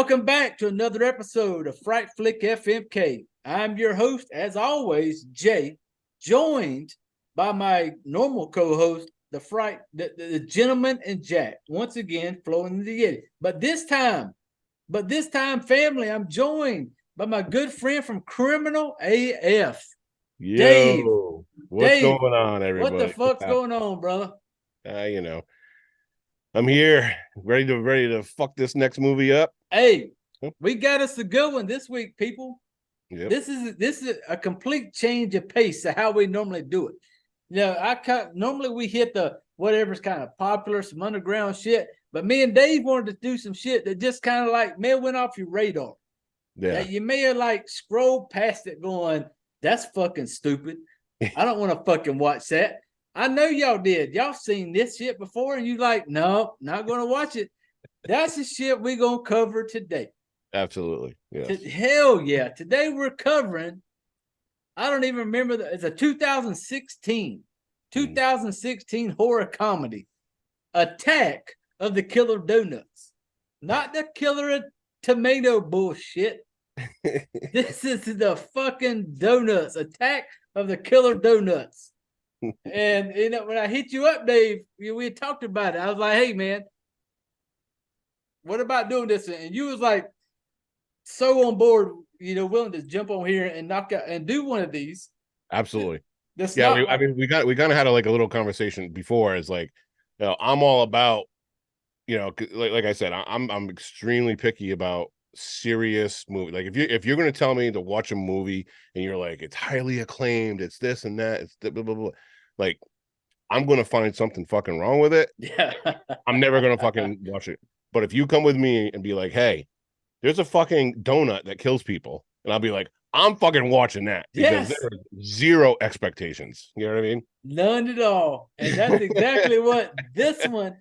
Welcome back to another episode of Fright Flick FMK. I'm your host, as always, Jay, joined by my normal co-host, the gentleman and Jack. Once again, flowing in the Yeti. But this time, family, I'm joined by my good friend from Criminal AF, Dave. Yo, what's Dave, going on, everybody? what the fuck's going on, brother? I'm here, ready to fuck this next movie up. Hey, we got us a good one this week, people. Yep. This is a complete change of pace to how we normally do it. Normally we hit the whatever's kind of popular, some underground shit. But me and Dave wanted to do some shit that just kind of like may have went off your radar. Yeah, that you may have like scrolled past it, going, "That's fucking stupid. I don't want to fucking watch that." I know y'all did. Y'all seen this shit before, and you like, no, not gonna watch it. That's the shit we gonna cover today. absolutely. Yeah. Hell yeah. Today we're covering, I don't even remember, it's a 2016 horror comedy, Attack of the Killer Donuts. Not the Killer Tomato bullshit. This is the fucking donuts, Attack of the Killer Donuts. And when I hit you up, Dave, we had talked about it. I was like, "Hey man, what about doing this?" And you was like, so on board, willing to jump on here and knock out and do one of these. Absolutely. That's Yeah, not we kind of had a little conversation before. It's like, I'm all about, like I said, I'm extremely picky about serious movie. Like if you're going to tell me to watch a movie and you're like, it's highly acclaimed, it's this and that, it's blah blah blah, like I'm going to find something fucking wrong with it. Yeah. I'm never going to fucking watch it. But if you come with me and be like, hey, there's a fucking donut that kills people, and I'll be like, I'm fucking watching that, because Yes. there are zero expectations. You know what I mean? None at all. And that's exactly what this one,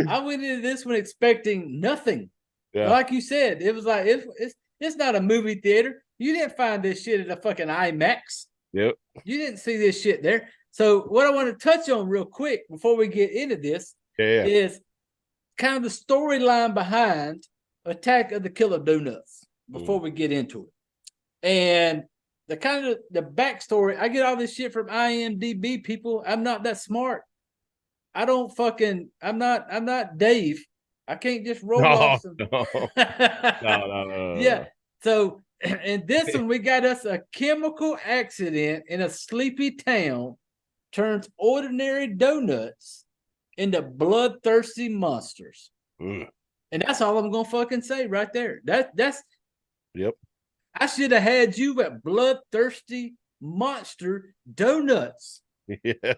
I went into this one expecting nothing. Yeah. Like you said, it was like, it's not a movie theater. You didn't find this shit at a fucking IMAX. Yep. You didn't see this shit there. So what I want to touch on real quick before we get into this is kind of the storyline behind Attack of the Killer Donuts before we get into it. And the kind of the backstory, I get all this shit from IMDb, people. I'm not that smart. I'm not Dave. I can't just roll off some. No. Yeah. So in this one, we got us a chemical accident in a sleepy town turns ordinary donuts into bloodthirsty monsters. And that's all I'm gonna fucking say right there. That's yep. I should have had you at bloodthirsty monster donuts. Yeah. No,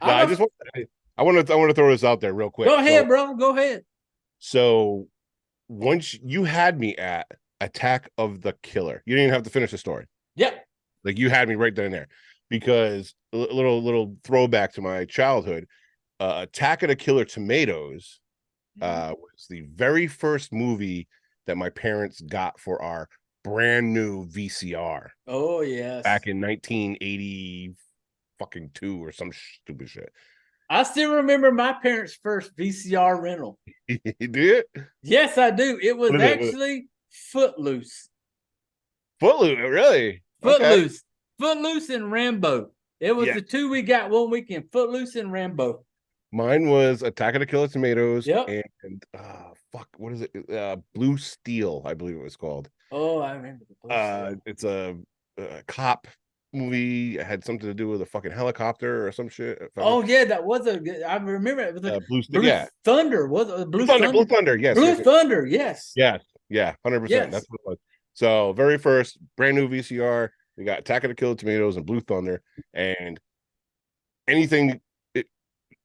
I want to throw this out there real quick. Go ahead, bro. Go ahead. So once you had me at Attack of the Killer, you didn't even have to finish the story. Yep. Like you had me right then and there, because a little throwback to my childhood. Attack of the Killer Tomatoes was the very first movie that my parents got for our brand new VCR. Oh yes. Back in 1980 fucking 2 or some stupid shit. I still remember my parents' first VCR rental. You did? Yes, I do. It was actually Footloose. Footloose, really? Footloose. Okay. Footloose and Rambo. It was the two we got one weekend, Footloose and Rambo. Mine was Attack of the Killer Tomatoes. Yep. And what is it? Blue Steel, I believe it was called. Oh, I remember the Blue Steel. It's a cop movie. It had something to do with a fucking helicopter or some shit. Oh yeah, that was I remember it was a Blue Thunder. Was it Blue Thunder? Yes. Blue Thunder. Yes. Yeah. 100%. Yes. That's what it was. So very first brand new VCR. We got Attack of the Killer Tomatoes and Blue Thunder, and anything.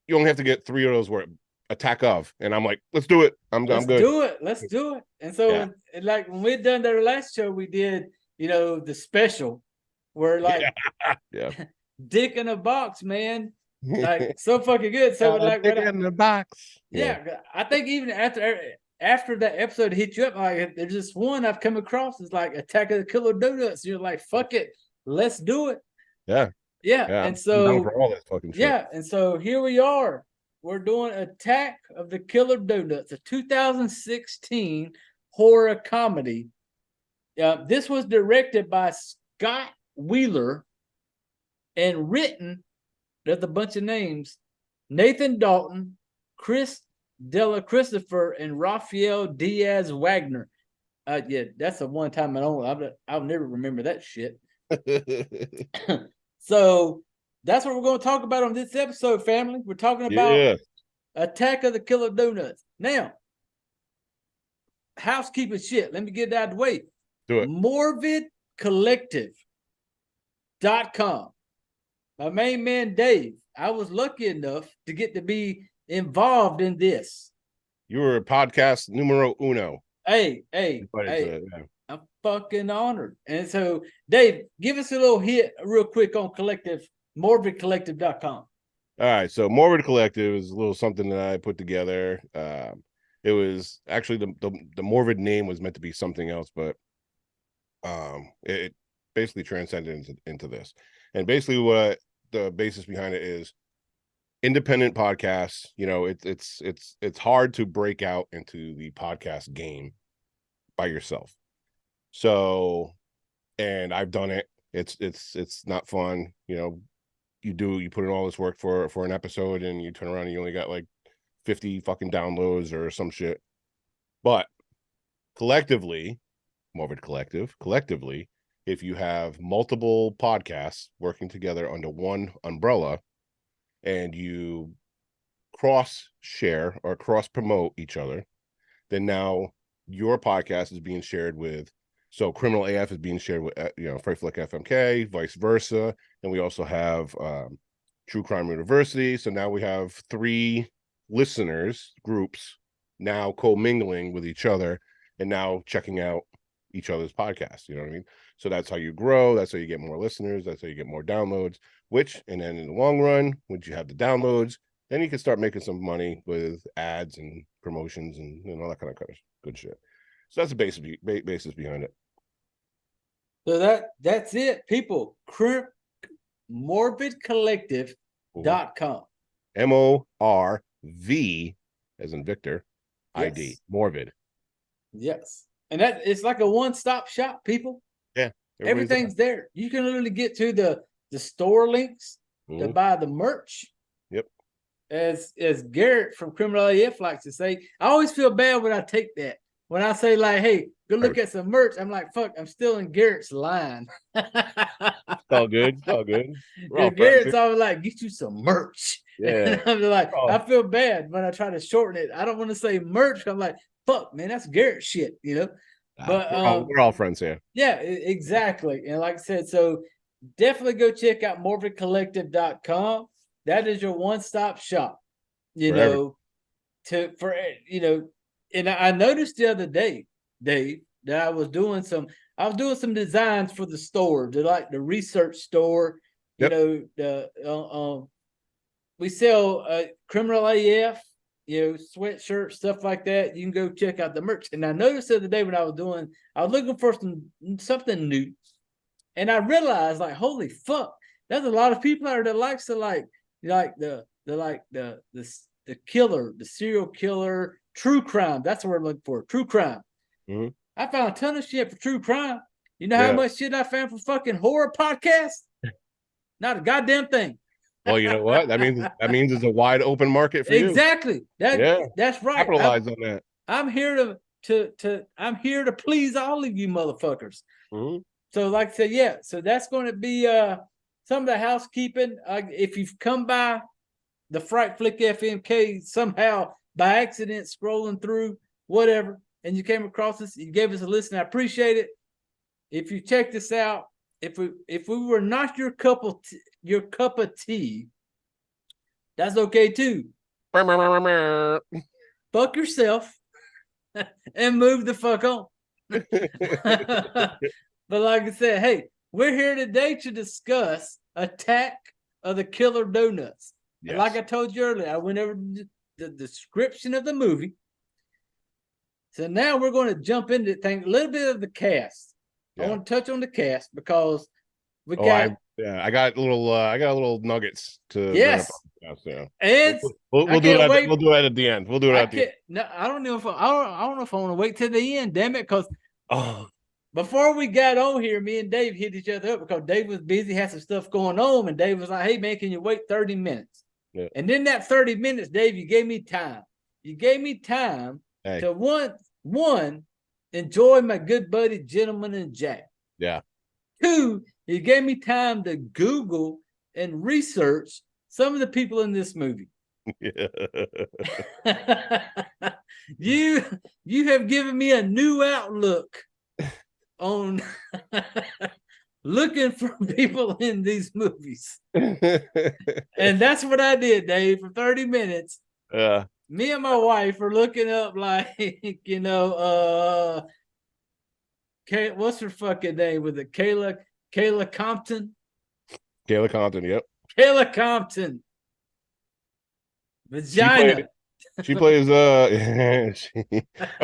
You only have to get 3 of those where Attack of, and I'm like, let's do it. I'm good. Let's do it. And so, like when we'd done their last show, we did, the special where like, Dick in a Box, man, like so fucking good. So like, Dick in the Box. Yeah, I think even after that episode hit you up, like there's this one I've come across is like Attack of the Killer Donuts. You're like, fuck it, let's do it. Yeah. And so for all this fucking shit. Yeah, and so here we are. We're doing Attack of the Killer Donuts, a 2016 horror comedy. This was directed by Scott Wheeler and written, there's a bunch of names, Nathan Dalton, Chris Della Christopher, and Raphael Diaz Wagner. Yeah, that's a one time and only. I'll never remember that shit. So that's what we're going to talk about on this episode, family. We're talking about Attack of the Killer Donuts. Now, housekeeping shit. Let me get that out of the way. Do it. morbidcollective.com. My main man, Dave, I was lucky enough to get to be involved in this. You were a podcast numero uno. Hey, I'm fucking honored. And so, Dave, give us a little hit real quick on morbidcollective.com. All right, so Morbid Collective is a little something that I put together. It was actually the Morbid name was meant to be something else, but it basically transcended into this. And basically what the basis behind it is independent podcasts. You know, it's hard to break out into the podcast game by yourself. So, and I've done it. It's not fun. You know, you put in all this work for an episode and you turn around and you only got like 50 fucking downloads or some shit. But collectively, Morbid Collective, if you have multiple podcasts working together under one umbrella and you cross share or cross promote each other, then now your podcast is being shared with, so Criminal AF is being shared with, Fright Flick FMK, vice versa. And we also have True Crime University. So now we have 3 listeners groups now co-mingling with each other and now checking out each other's podcasts. You know what I mean? So that's how you grow. That's how you get more listeners. That's how you get more downloads, and then in the long run, once you have the downloads, then you can start making some money with ads and promotions and all that kind of good shit. So that's the basis behind it. So that's it, people. morbidcollective.com. MORV as in Victor, yes. ID, Morbid. Yes. And that it's like a one-stop shop, people. Yeah. Everything's there. You can literally get to the store links to buy the merch. Yep. As Garrett from Criminal AF likes to say, I always feel bad when I take that. When I say, like, hey, go look at some merch, I'm like, fuck, I'm still in Garrett's line. It's all good. It's all good. Garrett's always like, get you some merch. Yeah. I'm like, I feel bad when I try to shorten it. I don't want to say merch. I'm like, fuck, man, that's Garrett shit, But we're all friends here. Yeah, exactly. And like I said, so definitely go check out morbidcollective.com. That is your one-stop shop, and I noticed the other day, Dave, that I was doing some designs for the store, like the research store. Yep. We sell Criminal AF, sweatshirts, stuff like that. You can go check out the merch. And I noticed the other day when I was looking for something new, and I realized, like, holy fuck, there's a lot of people out there that likes to like the killer, the serial killer. True crime. That's what we're looking for. True crime. Mm-hmm. I found a ton of shit for true crime. You know how much shit I found for fucking horror podcasts? Not a goddamn thing. Well, you know what? That means it's a wide open market for you. Exactly. That's right. Capitalize on that. I'm here I'm here to please all of you motherfuckers. Mm-hmm. So, like I said, so that's going to be some of the housekeeping. If you've come by the Fright Flick FMK somehow by accident scrolling through whatever, and you came across this, you gave us a listen, I appreciate it. If you check this out, if we were not your cup of tea, that's okay too. Fuck yourself and move the fuck on. But like I said, hey, we're here today to discuss Attack of the Killer Donuts. Yes. And like I told you earlier, I went over the description of the movie. So now we're going to jump into a little bit of the cast. Yeah. I want to touch on the cast because we got Yeah, I got little nuggets to bring up. Yes, Yeah, it's. I we'll do can't that. wait. We'll do it at the end. We'll do it I at the end. can't. No, I don't know if I don't know if I want to wait till the end. Damn it, because Oh, before we got on here, me and Dave hit each other up because Dave was busy, had some stuff going on, and Dave was like, "Hey man, can you wait 30 minutes?" yeah. And then that 30 minutes, Dave, you gave me time. You gave me time Hey, to one enjoy my good buddy, Gentleman and Jack. yeah. Two, you gave me time to Google and research some of the people in this movie. you you have given me a new outlook on looking for people in these movies. And that's what I did, Dave, for 30 minutes. Yeah. Me and my wife are looking up like, what's her fucking name? Was it Kayla Compton? Kayla Compton. Yep. Kayla Compton. She played. Vagina. She plays. Oh,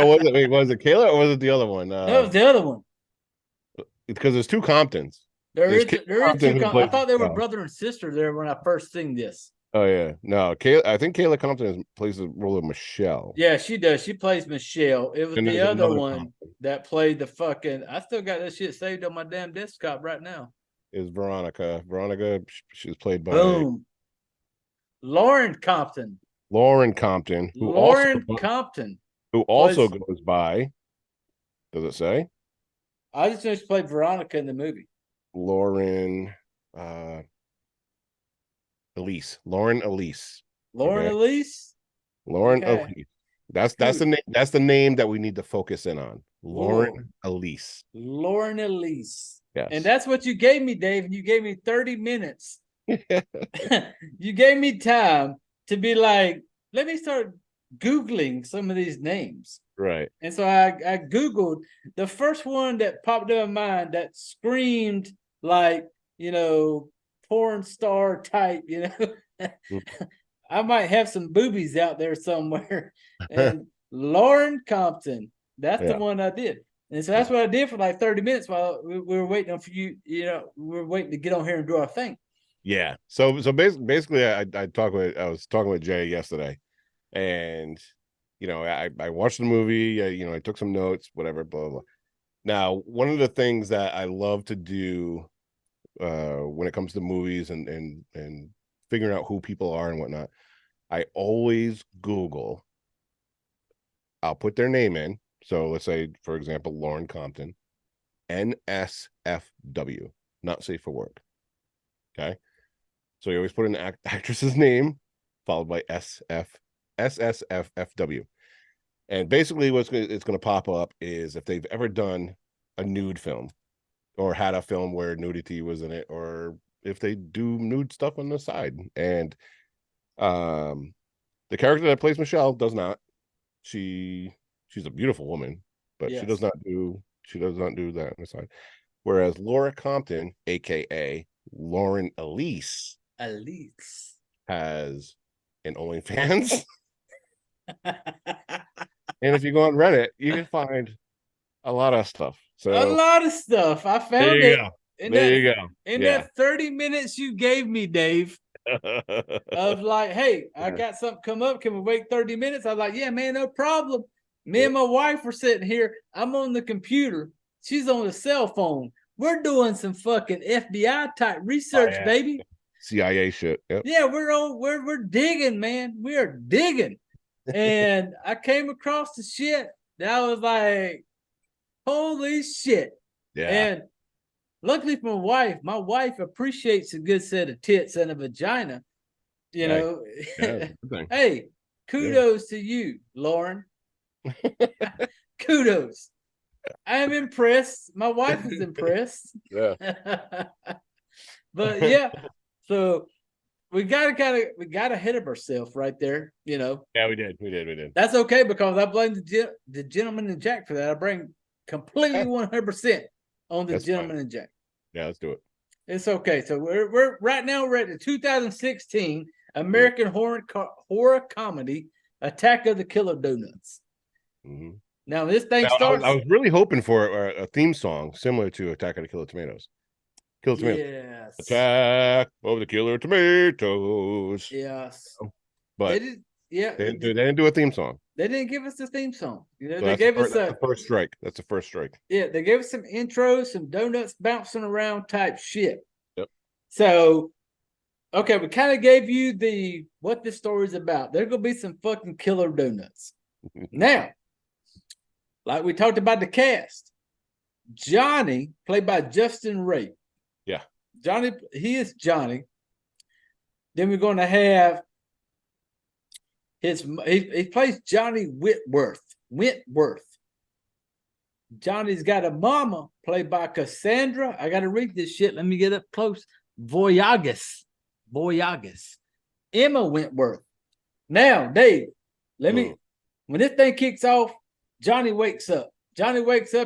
was it? Wait, was it Kayla or was it the other one? That was the other one. Because there's two Comptons. There There's is Kayla there is Compton two. who I plays thought they were Michelle. brother and sister there when I first seen this. Oh yeah, no, Kayla. I think Kayla Compton plays the role of Michelle. Yeah, she does. She plays Michelle. It was And the there's other another one Compton that played the fucking. I still got that shit saved on my damn desktop right now. is Veronica. Veronica. She's played by Boom. Lauren Compton. Lauren Compton, Lauren Compton who also plays. goes by. Does it say I just know she played Veronica in the movie. Lauren? Elise. Lauren Elise. Lauren Okay, Elise. Lauren Okay. Elise. That's Cool. the name. That's the name that we need to focus in on. Lord. Lauren Elise. Lauren Elise. And Yes. that's what you gave me, Dave. And you gave me 30 minutes. You gave me time to be like, let me start Googling some of these names. Right. And so I Googled the first one that popped in my mind that screamed like, porn star type, I might have some boobies out there somewhere. And Lauren Compton, that's the Yeah. one I did. And so that's what I did for like 30 minutes while we were waiting for you, we were waiting to get on here and do our thing. Yeah. So basically, I was talking with Jay yesterday, and I watched the movie. I took some notes, whatever, blah, blah, blah. Now, one of the things that I love to do when it comes to movies and figuring out who people are and whatnot, I always Google. I'll put their name in. So let's say, for example, Lauren Compton, NSFW, not safe for work. Okay. So you always put an actress's name followed by SSFFW. And basically it's going to pop up is if they've ever done a nude film or had a film where nudity was in it, or if they do nude stuff on the side. And the character that plays Michelle does not. She's a beautiful woman, but Yes. she does not do that on the side. Whereas Laura Compton, aka Lauren Elise, has an OnlyFans. And if you go on Reddit, you can find a lot of stuff. So a lot of stuff. I found there you it. go. In There that, you go. in Yeah. that 30 minutes you gave me, Dave, of like, hey, I got something come up. Can we wait 30 minutes? I was like, yeah, man, no problem. Me and my wife were sitting here. I'm on the computer. She's on the cell phone. We're doing some fucking FBI type research, yeah. baby. CIA shit. Yep. Yeah, we're digging, man. We are digging. And I came across the shit that I was like, holy shit. Yeah. And luckily for my wife appreciates a good set of tits and a vagina. Yeah, Hey, kudos to you, Lauren. Kudos. I'm impressed. My wife is impressed. Yeah. But yeah, so we got ahead of ourselves right there. Yeah, we did. That's okay because I blame the Gentleman and Jack for that. I bring completely 100% on the Gentleman and Jack. Yeah, let's do it. It's okay. So we're right now we're at the 2016 American horror comedy Attack of the Killer Donuts. Mm-hmm. Now this thing starts. I was really hoping for a theme song similar to Attack of the Killer Tomatoes. Killer tomatoes. Yes. Attack of the Killer Tomatoes. Yes. But They did. Yeah. they didn't do a theme song. They didn't give us the theme song. You know, So they gave us that's the first strike. That's the first strike. yeah, they gave us some intros, some donuts bouncing around type shit. Yep. So, okay, we kind of gave you the what this story's about. There's gonna be some fucking killer donuts. Now, like we talked about the cast, Johnny, played by Justin Ray. Yeah. Johnny, he is Johnny. Then we're going to have he plays Johnny Whitworth. Johnny's got a mama played by Cassandra. I got to read this shit. Let me get up close. Voyagus. Emma Wentworth. Now, Dave, when this thing kicks off, Johnny wakes up.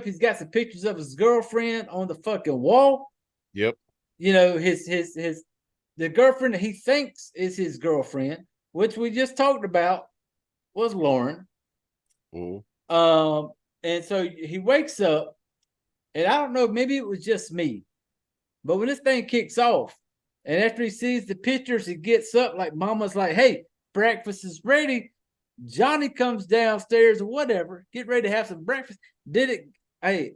He's got some pictures of his girlfriend on the fucking wall. Yep. You know, the girlfriend that he thinks is his girlfriend, which we just talked about, was Lauren. And so he wakes up, and I don't know, maybe it was just me, but when this thing kicks off, and after he sees the pictures, he gets up like mama's like, hey, breakfast is ready. Johnny comes downstairs or whatever, get ready to have some breakfast. Hey,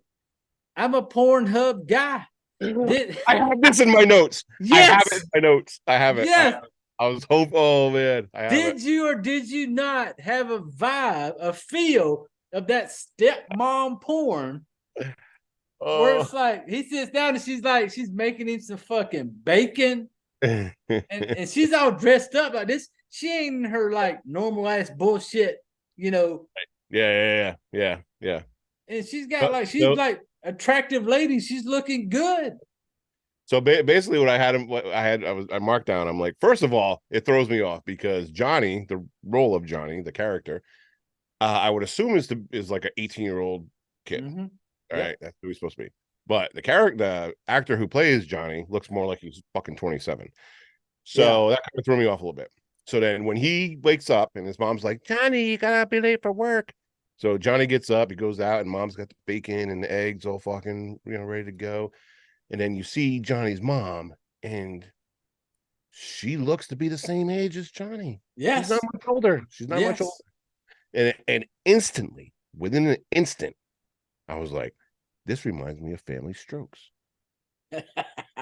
I'm a Pornhub guy. I have this in my notes. Yes. I have it in my notes. I have it. Yes. I was hoping. Oh man. Did you or did you not have a vibe, a feel of that stepmom porn? Where it's like he sits down and she's making him some fucking bacon. and she's all dressed up like this. She ain't in her like normal ass bullshit, you know. Yeah. And she's got like attractive lady. She's looking good. So basically, I marked down. I'm like, first of all, it throws me off because Johnny, the role of Johnny, the character, I would assume is like an 18-year-old kid. Mm-hmm. All right, that's who he's supposed to be. But the actor who plays Johnny looks more like he's fucking 27. So that kind of threw me off a little bit. So then when he wakes up and his mom's like, Johnny, you gotta be late for work. So Johnny gets up, he goes out, and mom's got the bacon and the eggs all fucking, ready to go. And then you see Johnny's mom, and she looks to be the same age as Johnny. Yes. She's not much older. Much older. And instantly, within an instant, I was like, this reminds me of Family Strokes.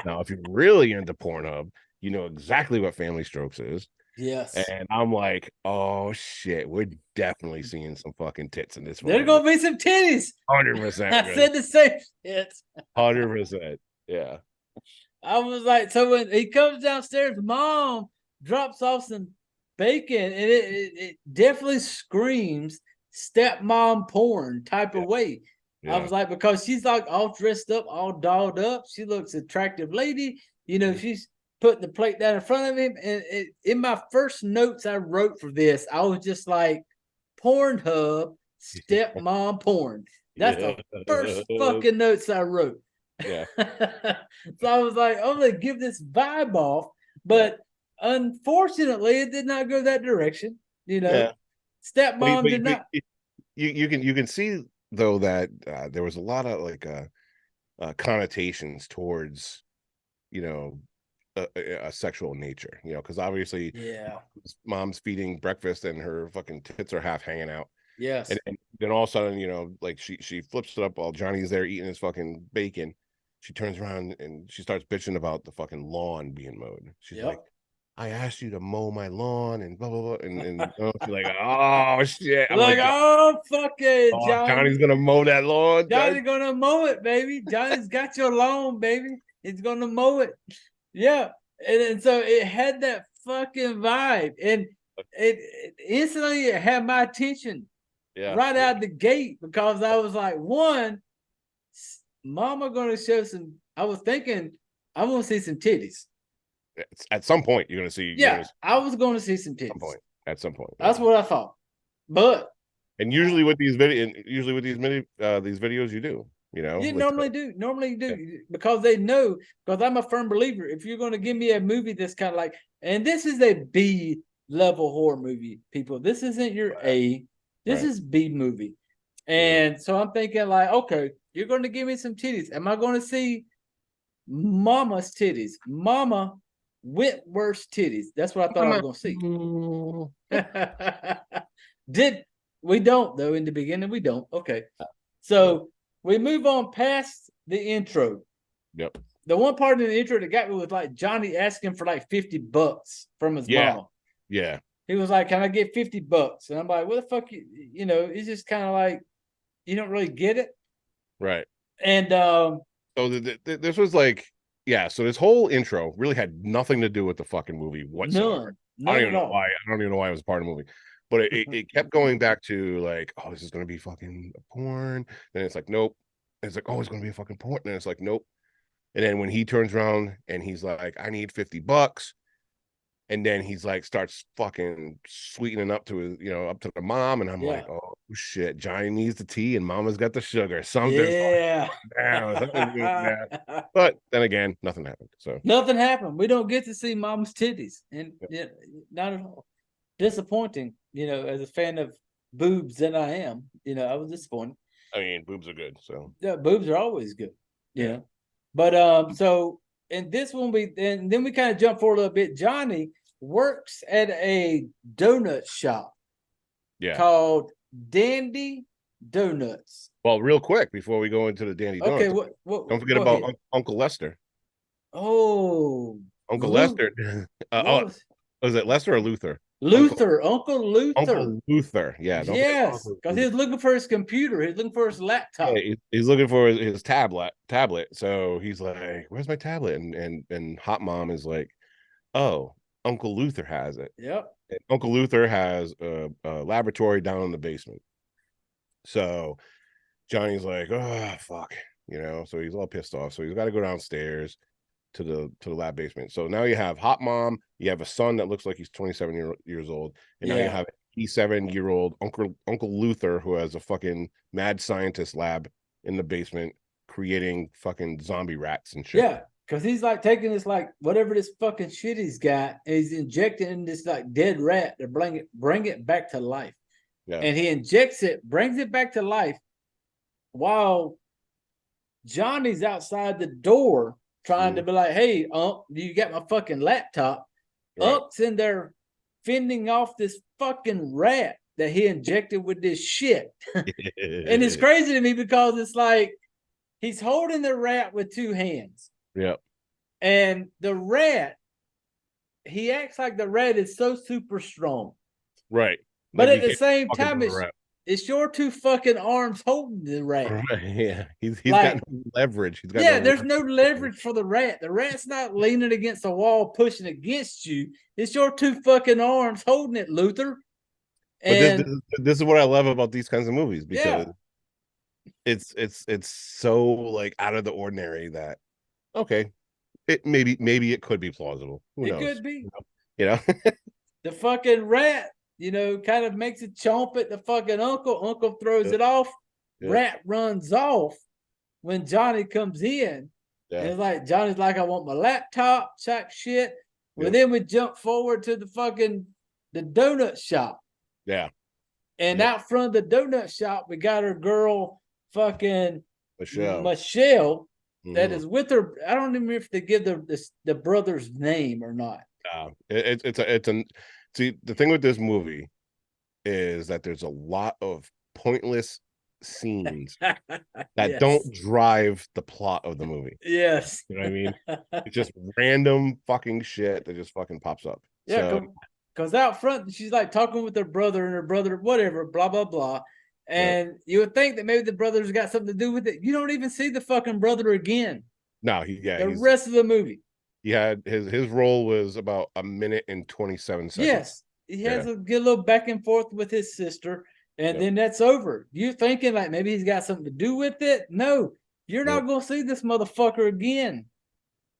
Now, if you're really into Pornhub, you know exactly what Family Strokes is. Yes. And I'm like, oh shit, we're definitely seeing some fucking tits in this one. There's gonna be some titties. 100%. I said the same shit. 100%. Yeah. I was like, so when he comes downstairs, mom drops off some bacon, and it definitely screams stepmom porn type of way. Yeah. I was like, because she's like all dressed up, all dolled up. She looks attractive lady. You know, she's putting the plate down in front of him. And in my first notes I wrote for this, I was just like, Pornhub stepmom porn. That's the first fucking notes I wrote. Yeah. So I was like, I'm gonna give this vibe off, but unfortunately, it did not go that direction. You know, stepmom did not. You can see though that there was a lot of like connotations towards, a sexual nature. Because obviously, mom's feeding breakfast and her fucking tits are half hanging out. Yes. And then all of a sudden, like she flips it up while Johnny's there eating his fucking bacon. She turns around and she starts bitching about the fucking lawn being mowed. She's like, I asked you to mow my lawn and blah, blah, blah. And she's like, oh, shit. I'm like, oh, fuck it, Johnny. Johnny's going to mow that lawn. Johnny's going to mow it, baby. Johnny's got your lawn, baby. He's going to mow it. Yeah. And so it had that fucking vibe. And it instantly had my attention right out the gate, because I was like, one, mama gonna show some. I was thinking I'm gonna see some titties. At some point, you're gonna see. I was gonna see some titties. At some point. That's what I thought. But usually with these videos, you do. You normally do because they know. Because I'm a firm believer. If you're gonna give me a movie that's kind of like, and this is a B level horror movie, people. This isn't your A. This is B movie. And so I'm thinking like, okay, you're going to give me some titties. Am I going to see Mama's titties. Mama Whitworth's titties. That's what I thought I was gonna see. Did we don't though in the beginning? We don't. Okay. So we move on past the intro. Yep. The one part in the intro that got me was like Johnny asking for like $50 from his mama. Yeah. He was like, "Can I get $50?" And I'm like, "What the fuck?" You know, it's just kind of like you don't really get it. Right. And so this was like, yeah. So this whole intro really had nothing to do with the fucking movie whatsoever. I don't none even at know all. why. I don't even know why it was part of the movie. But it kept going back to like, oh, this is gonna be fucking porn. Then it's like, nope. And it's like, oh, it's gonna be a fucking porn. And it's like, nope. And then when he turns around and he's like, I need $50. And then he's like, starts fucking sweetening up to his, up to the mom. And I'm Yeah. like, oh shit, Johnny needs the tea and mama's got the sugar. Something's Yeah. down. Something's going down. But then again, nothing happened. So Nothing happened. We don't get to see Mom's titties, and yeah, not at all. Disappointing. You know, as a fan of boobs that I am, I was disappointed. I mean, boobs are good. So Yeah, boobs are always good. Yeah. But so in this one and then we kind of jump forward a little bit. Johnny works at a donut shop yeah. called Dandy Donuts. Well, real quick before we go into the Dandy Okay, Donuts, what don't forget go about ahead. Uncle Lester. Oh, Uncle Lu- Lester. what was Was it Lester or Luther? Luther, Uncle Luther. Uncle Luther. Yeah, don't forget about Yes, Uncle because he Luther. was looking for his computer. He was looking for his Yeah, laptop. he's looking for his tablet. So he's like, "Where's my tablet?" And Hot Mom is like, "Oh, Uncle Luther has it." Yep. And Uncle Luther has a laboratory down in the basement. So Johnny's like, "Oh fuck," So he's all pissed off. So he's got to go downstairs to the lab basement. So now you have Hot Mom, you have a son that looks like he's 27 years old, and now you have 87-year-old Uncle Luther who has a fucking mad scientist lab in the basement creating fucking zombie rats and shit. Yeah, because he's like taking this like whatever this fucking shit he's got, and he's injecting in this like dead rat to bring it back to life. Yeah. And he injects it, brings it back to life, while Johnny's outside the door trying to be like, "Hey, Unc, you got my fucking laptop?" Right. Unc's in there fending off this fucking rat that he injected with this shit. And it's crazy to me because it's like he's holding the rat with two hands. Yeah. And the rat, he acts like the rat is so super strong. Right. But like at the same time, it's your two fucking arms holding the rat. Right. Yeah. He's got no leverage. He's got there's no leverage for the rat. The rat's not leaning against the wall, pushing against you. It's your two fucking arms holding it, Luther. And but this is what I love about these kinds of movies, because it's so like out of the ordinary that okay, it maybe it could be plausible. Who knows? It could be. The fucking rat, kind of makes a chomp at the fucking uncle. Uncle throws it off. Rat runs off when Johnny comes in. And it's like Johnny's like, "I want my laptop," type shit. Well, then we jump forward to the donut shop. Yeah. And out front of the donut shop, we got her girl, fucking Michelle, that is with her. I don't even remember if they give the brother's name or not. See, the thing with this movie is that there's a lot of pointless scenes that don't drive the plot of the movie. Yes. You know what I mean? It's just random fucking shit that just fucking pops up. Yeah, because out front, she's like talking with her brother, and her brother, whatever, blah, blah, blah. And you would think that maybe the brother's got something to do with it. You don't even see the fucking brother again. No, the rest of the movie. He had his role was about 1 minute and 27 seconds. Yes. He has a good little back and forth with his sister, and then that's over. You thinking like maybe he's got something to do with it? No, you're not going to see this motherfucker again.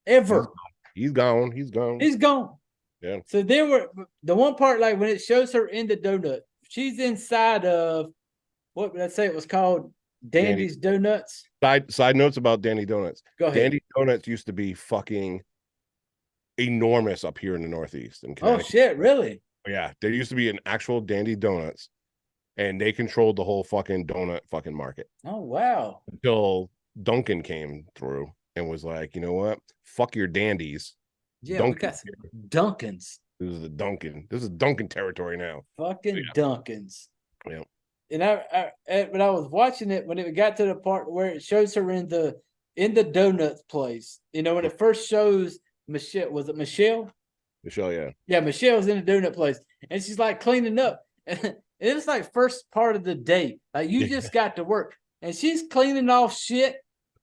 Ever. He's gone. He's gone. He's gone. Yeah. So then the one part, like when it shows her in the donut, she's inside of what would I say it was called? Dandy's Donuts. Side notes about Dandy Donuts. Go ahead. Dandy Donuts used to be fucking enormous up here in the Northeast in Connecticut. Oh shit, really? Yeah, there used to be an actual Dandy Donuts, and they controlled the whole fucking donut fucking market. Oh wow! Until Dunkin' came through and was like, you know what? Fuck your dandies. Yeah, we Duncan. got some Dunkins. This is the Duncan. This is Duncan territory now. Fucking Dunkins. Yeah. And when I was watching it, when it got to the part where it shows her in the donuts place, you know, when it first shows Michelle, was it Michelle? Michelle, yeah. Yeah, Michelle's in the donut place, and she's like cleaning up. And it was like first part of the day, like you just got to work, and she's cleaning off shit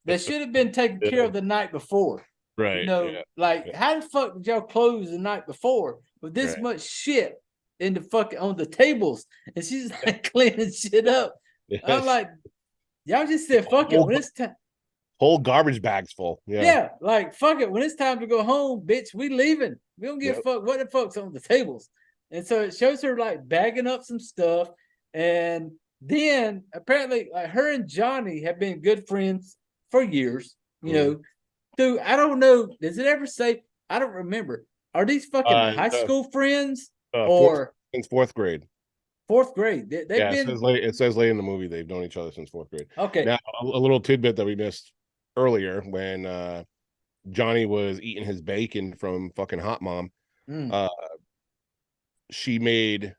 that should have been taken care of the night before. Right. You know, like how the fuck did y'all close the night before with this much shit in the fucking on the tables? And she's like cleaning shit up. I'm like, y'all just said fuck it when it's time. Whole garbage bags full. Yeah, like fuck it. When it's time to go home, bitch, we leaving. We don't give a fuck what the fuck's on the tables. And so it shows her like bagging up some stuff. And then apparently like her and Johnny have been good friends for years, you know. Dude, I don't know. Does it ever say? I don't remember. Are these fucking high school friends or since fourth grade? Fourth grade. They've been. It says late in the movie they've known each other since fourth grade. Okay. Now a little tidbit that we missed earlier when Johnny was eating his bacon from fucking Hot Mom. She made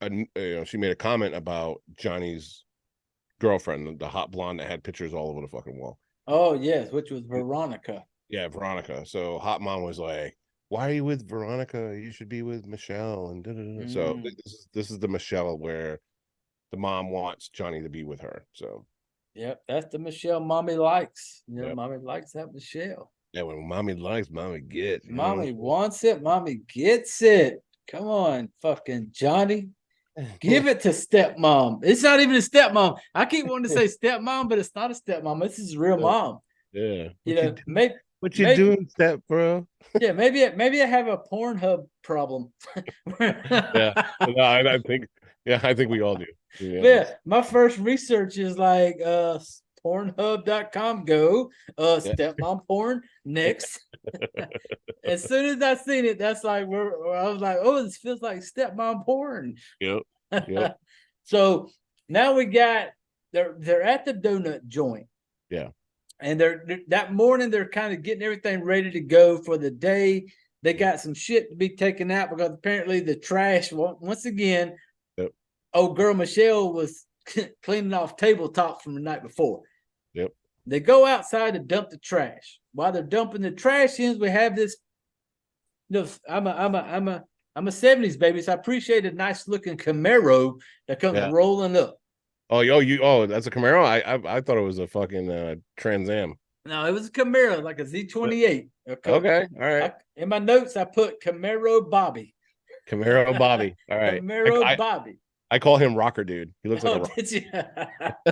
a comment about Johnny's girlfriend, the hot blonde that had pictures all over the fucking wall. Oh yes, which was Veronica. Yeah, Veronica. So Hot Mom was like, "Why are you with Veronica? You should be with Michelle." And so this is the Michelle where the mom wants Johnny to be with her. So yep, that's the Michelle mommy likes. You know, mommy likes that Michelle. Yeah, when mommy likes, mommy gets. Mommy wants it, mommy gets it. Come on, fucking Johnny. Give it to stepmom. It's not even a stepmom. I keep wanting to say stepmom, but it's not a stepmom. This is real mom. Yeah. You know, maybe what you doing, step bro? Yeah, maybe I have a Pornhub problem. Yeah, no, I think we all do. Yeah, my first research is like Pornhub.com. Go stepmom porn next. As soon as I seen it, that's like I was like, oh, this feels like stepmom porn. Yep. So now we got they're at the donut joint. Yeah. And they're that morning they're kind of getting everything ready to go for the day. They got some shit to be taken out because apparently the trash once again. Old girl Michelle was cleaning off tabletops from the night before. Yep. They go outside to dump the trash. While they're dumping the trash in, we have this. You know, I'm a 70s baby, so I appreciate a nice looking Camaro that comes rolling up. That's a Camaro. I thought it was a fucking Trans Am. No, it was a Camaro, like a Z28. Okay, all right. In my notes, I put Camaro Bobby. Camaro Bobby. All right. Camaro Bobby. I call him Rocker Dude. He looks like a rocker.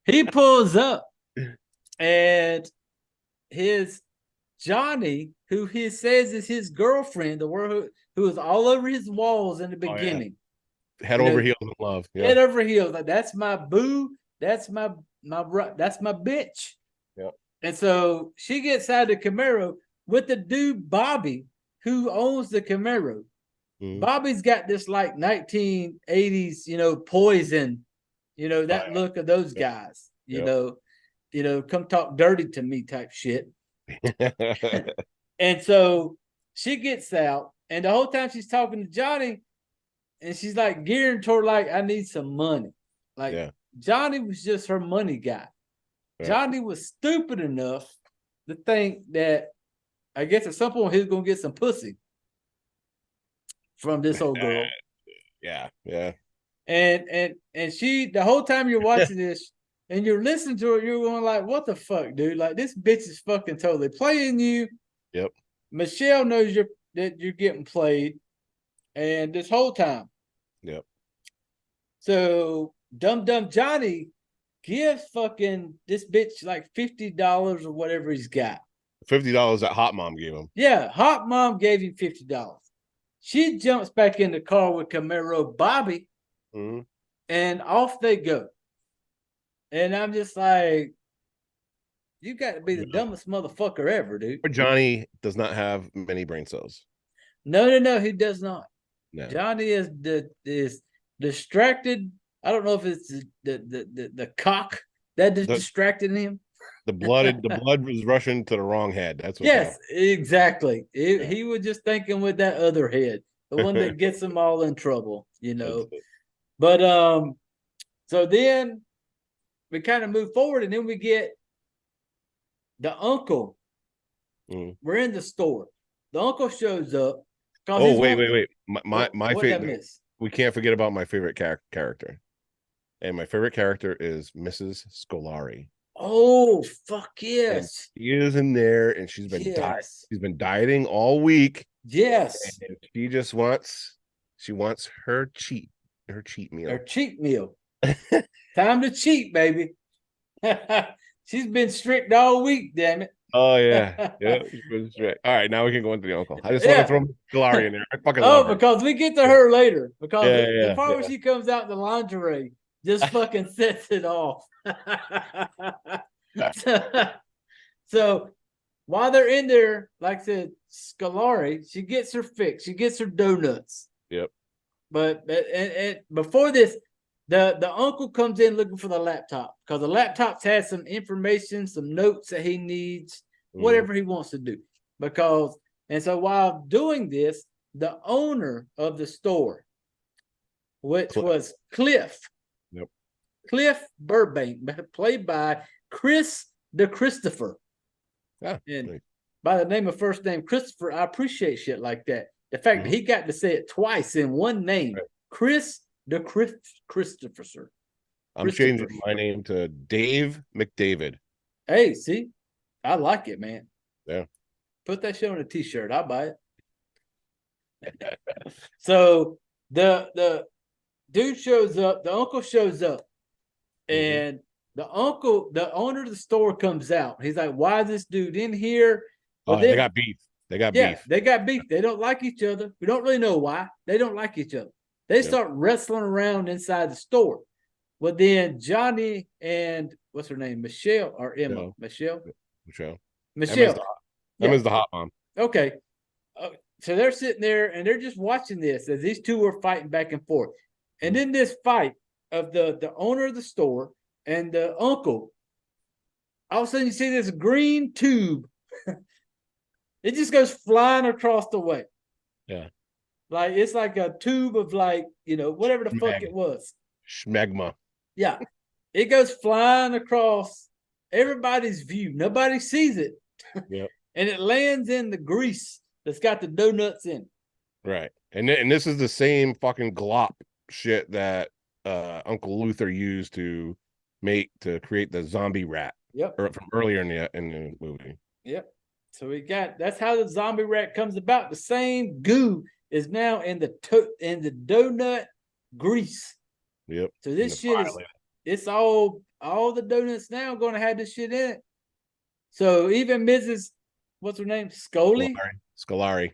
He pulls up, and his Johnny, who he says is his girlfriend, the one who was all over his walls in the beginning. Head over heels in love. Yeah. Head over heels. Like, that's my boo. That's my bitch. Yeah. And so she gets out of the Camaro with the dude Bobby, who owns the Camaro. Bobby's got this like 1980s, Poison, that look of those guys, you know, come talk dirty to me type shit. And so she gets out, and the whole time she's talking to Johnny, and she's like gearing toward like, I need some money. Like Johnny was just her money guy. Johnny was stupid enough to think that I guess at some point he was gonna get some pussy from this old girl. Yeah. And she, the whole time you're watching this and you're listening to it, you're going like, what the fuck, dude? Like, this bitch is fucking totally playing you. Yep. Michelle knows that you're getting played, and this whole time. Yep. So dumb Johnny gives fucking this bitch like $50 or whatever he's got. $50 that Hot Mom gave him. Yeah, Hot Mom gave him $50. She jumps back in the car with Camaro Bobby, and off they go. And I'm just like, you got to be the dumbest motherfucker ever, dude. Johnny does not have many brain cells. No, he does not. No. Johnny is distracted. I don't know if it's the cock that is distracting him. The blood was rushing to the wrong head. That's what's Yes, exactly. He was just thinking with that other head, the one that gets them all in trouble, you know. But so then we kind of move forward, and then we get the uncle. We're in the store. The uncle shows up. Oh, wait. My what did I favorite. miss? We can't forget about my favorite character. And my favorite character is Mrs. Scolari. Oh, fuck And yes. she is in there, and she's been Yes. she's been dieting all week. Yes. And she just wants her cheat meal. Her cheat meal. Time to cheat, baby. She's been strict all week, damn it. Oh yeah. Yeah. All right, now we can go into the uncle. I just want to throw Scolari in there. I fucking Oh, love her. because we get to her later. Because the part where yeah. she comes out in the lingerie just fucking sets it off. So while they're in there, like I said, Scolari, she gets her fix. She gets her donuts. Yep. But and before this, the uncle comes in looking for the laptop because the laptop's has some information, some notes that he needs, whatever he wants to do. And so while doing this, the owner of the store, which was Cliff. Yep. Cliff Burbank, played by Chris Christopher. Yeah. And Nice. by the name of first name Christopher, I appreciate shit like that. The fact that he got to say it twice in one name, Chris Christopher, sir. I'm changing my name to Dave McDavid. Hey, see, I like it, man. Yeah. Put that shit on a t-shirt. I'll buy it. So the dude shows up, the uncle shows up, and the owner of the store comes out. He's like, why is this dude in here? Well, they got beef. They got beef. They got beef. They don't like each other. We don't really know why. They don't like each other. They start wrestling around inside the store. Well, then Johnny and what's her name? Michelle or Emma? No. Michelle. Emma's the hot mom. Okay. So they're sitting there and they're just watching this as these two are fighting back and forth. And then this fight of the owner of the store and the uncle, all of a sudden you see this green tube. It just goes flying across the way. Yeah. Like it's like a tube of whatever the fuck it was. Schmegma. Yeah. It goes flying across everybody's view. Nobody sees it. Yep. And it lands in the grease that's got the donuts in. Right. And this is the same fucking glop shit that Uncle Luther used to create the zombie rat. Yep. From earlier in the movie. Yep. So that's how the zombie rat comes about. The same goo is now in the donut grease. Yep. So this shit it's all the donuts now going to have this shit in it. So even Mrs. what's her name? Scolari.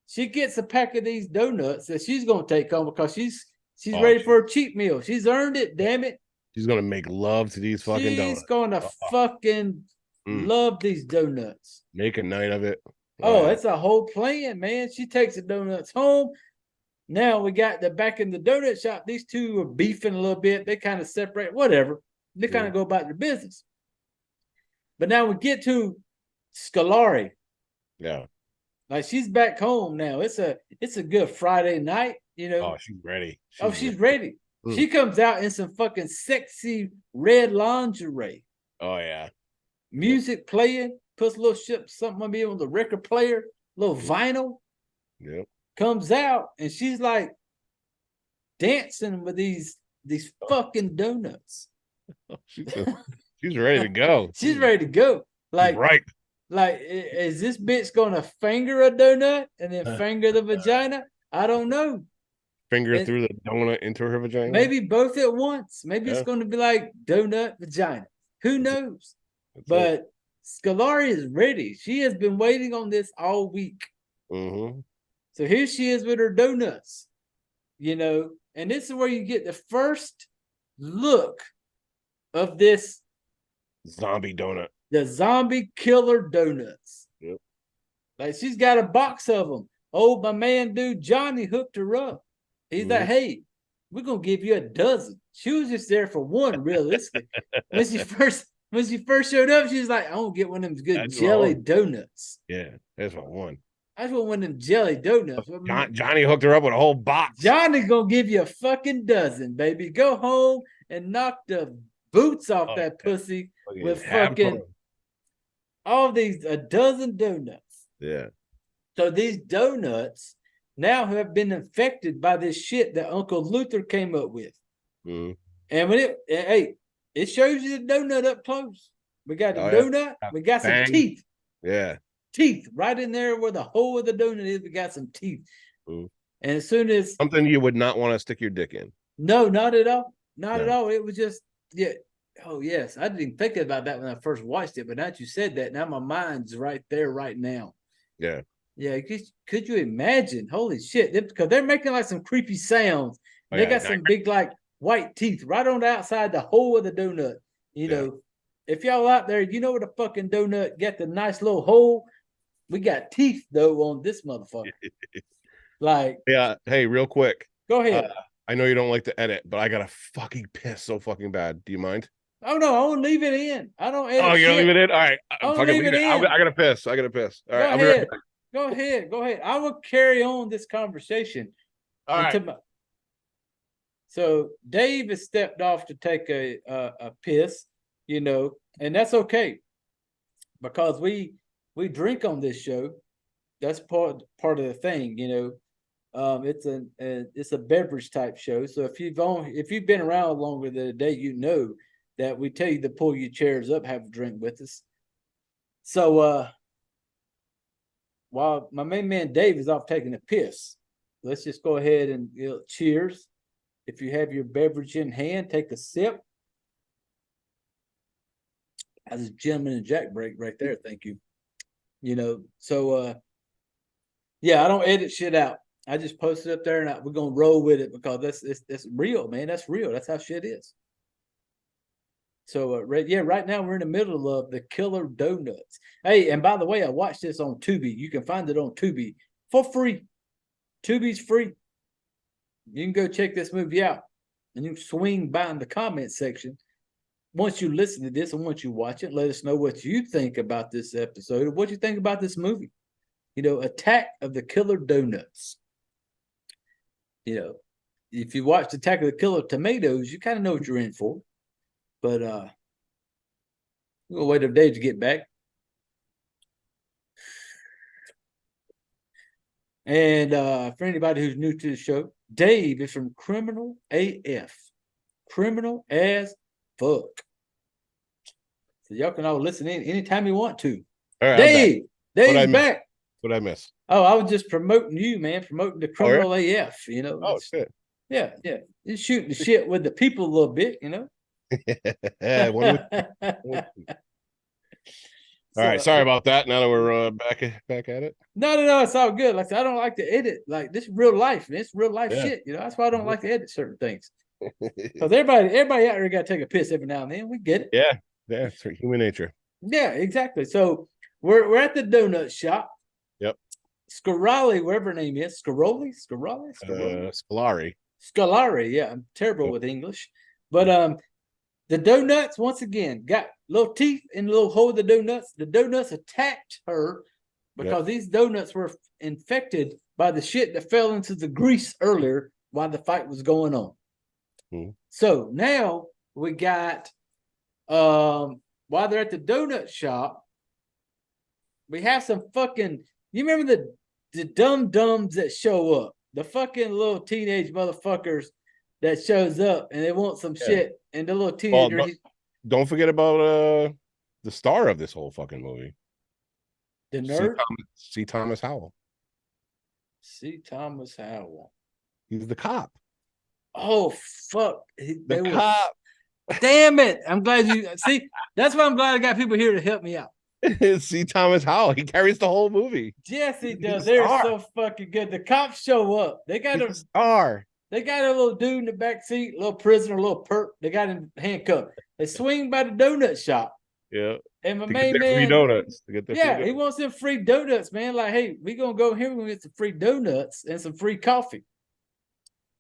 She gets a pack of these donuts that she's going to take home because she's ready for a cheat meal. She's earned it, damn it. She's going to make love to these fucking donuts. She's going to fucking love these donuts. Make a night of it. Oh, it's a whole plan, man. She takes the donuts home. Now we got back in the donut shop. These two are beefing a little bit. They kind of separate, whatever. They kind of go about their business. But now we get to Scolari. Yeah. Like she's back home now. It's a good Friday night, Oh, she's ready. She's ready. She comes out in some fucking sexy red lingerie. Oh yeah. Music playing, puts a little something on me on the record player, little vinyl. Yep. Comes out and she's like dancing with these fucking donuts. She's ready to go. She's ready to go. Like, right. Like, is this bitch gonna finger a donut and then finger the vagina? I don't know. Through the donut into her vagina? Maybe both at once. Maybe it's gonna be like donut vagina. Who knows? But Scolari is ready. She has been waiting on this all week. So here she is with her donuts, and this is where you get the first look of this zombie donut. The zombie killer donuts. Yep. Like she's got a box of them. Oh, my man, dude, Johnny hooked her up. He's like, hey, we're gonna give you a dozen. She was just there for one, realistically. When she first showed up, she was like, I want to get one of them good jelly donuts. Yeah, that's what I want. I just want one of them jelly donuts. Johnny hooked her up with a whole box. Johnny's gonna give you a fucking dozen, baby. Go home and knock the boots off that pussy with fucking all these, a dozen donuts. Yeah. So these donuts now have been infected by this shit that Uncle Luther came up with. Mm-hmm. And when it shows you the donut up close. We got a donut. Yeah. We got some teeth. Yeah. Teeth right in there where the hole of the donut is. We got some teeth. And as soon as something you would not want to stick your dick in. No, not at all. Not at all. It was just, yeah. Oh, yes. I didn't think about that when I first watched it, but now that you said that, now my mind's right there right now. Yeah. Yeah. Could you imagine? Holy shit. Because they're making like some creepy sounds. They got some big, like, white teeth right on the outside the hole of the donut. You know, if y'all out there, you know where the fucking donut got the nice little hole. We got teeth, though, on this motherfucker. Like, yeah. Hey, real quick. Go ahead. I know you don't like to edit, but I got to fucking piss so fucking bad. Do you mind? Oh, no, I won't leave it in. I don't edit. Oh, you don't leave it in? All right. I don't leave it in. I got to piss. All right. Go ahead. Go ahead. Go ahead. I will carry on this conversation. All right. So Dave has stepped off to take a piss, you know, and that's okay because we drink on this show. That's part of the thing, you know. It's a beverage type show. So if you've been around longer than a day, you know that we tell you to pull your chairs up, have a drink with us. So while my main man Dave is off taking a piss, let's just go ahead and cheers. If you have your beverage in hand, take a sip. That's a gentleman and Jack break right there. Thank you. You know, so yeah, I don't edit shit out. I just post it up there and we're gonna roll with it because that's real, man. That's real. That's how shit is. So right now we're in the middle of the Killer Donuts. Hey, and by the way, I watched this on Tubi. You can find it on Tubi for free. Tubi's free. You can go check this movie out, and you can swing by in the comment section. Once you listen to this and once you watch it, let us know what you think about this episode or what you think about this movie. You know, Attack of the Killer Donuts. You know, if you watched Attack of the Killer Tomatoes, you kind of know what you're in for. But we'll wait for Dave to get back. And for anybody who's new to the show, Dave is from Criminal AF. Criminal as fuck. So y'all can all listen in anytime you want to. All right, Dave's back. What I miss? Oh, I was just promoting you, man. Promoting the Criminal AF, you know. Oh, shit. Yeah. You're shooting the shit with the people a little bit, you know. All right, sorry about that. Now that we're back at it. No, it's all good. Like I don't like to edit. Like this is real life, man. It's real life shit. You know, that's why I don't like to edit certain things. Because everybody out there got to take a piss every now and then. We get it. Yeah, it's human nature. Yeah, exactly. So we're at the donut shop. Yep. Scarali, whatever her name is, Scaroli. Scolari. Yeah, I'm terrible with English, but the donuts once again got little teeth in the little hole of the donuts. The donuts attacked her because these donuts were infected by the shit that fell into the grease earlier while the fight was going on. So now we got while they're at the donut shop, we have some fucking. You remember the dum-dums that show up? The fucking little teenage motherfuckers that shows up and they want some shit. And the little teenager. Don't forget about the star of this whole fucking movie. The nerd? C. Thomas Howell. C. Thomas Howell. He's the cop. Oh, fuck. The cop. Damn it. I'm glad you see. That's why I'm glad I got people here to help me out. C. Thomas Howell. He carries the whole movie. Yes, he does. They're so fucking good. The cops show up. They got a star. They got a little dude in the back seat, a little prisoner, a little perp. They got him handcuffed. They swing by the donut shop. Yeah. And my main man. Free donuts. He wants them free donuts, man. Like, hey, we gonna go here. We're gonna get some free donuts and some free coffee.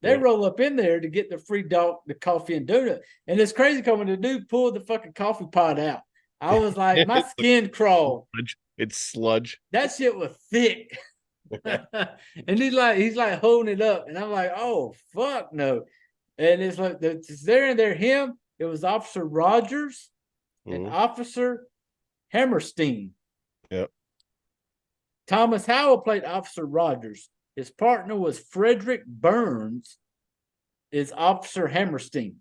They roll up in there to get the free the coffee and donut. And it's crazy because when the dude pulled the fucking coffee pot out, I was like, my skin crawled. It's sludge. That shit was thick. And he's like holding it up. And I'm like, oh, fuck no. And it's like, it's there and there, him. It was Officer Rogers and Officer Hammerstein. Yep. Thomas Howell played Officer Rogers. His partner was Frederick Burns, is Officer Hammerstein.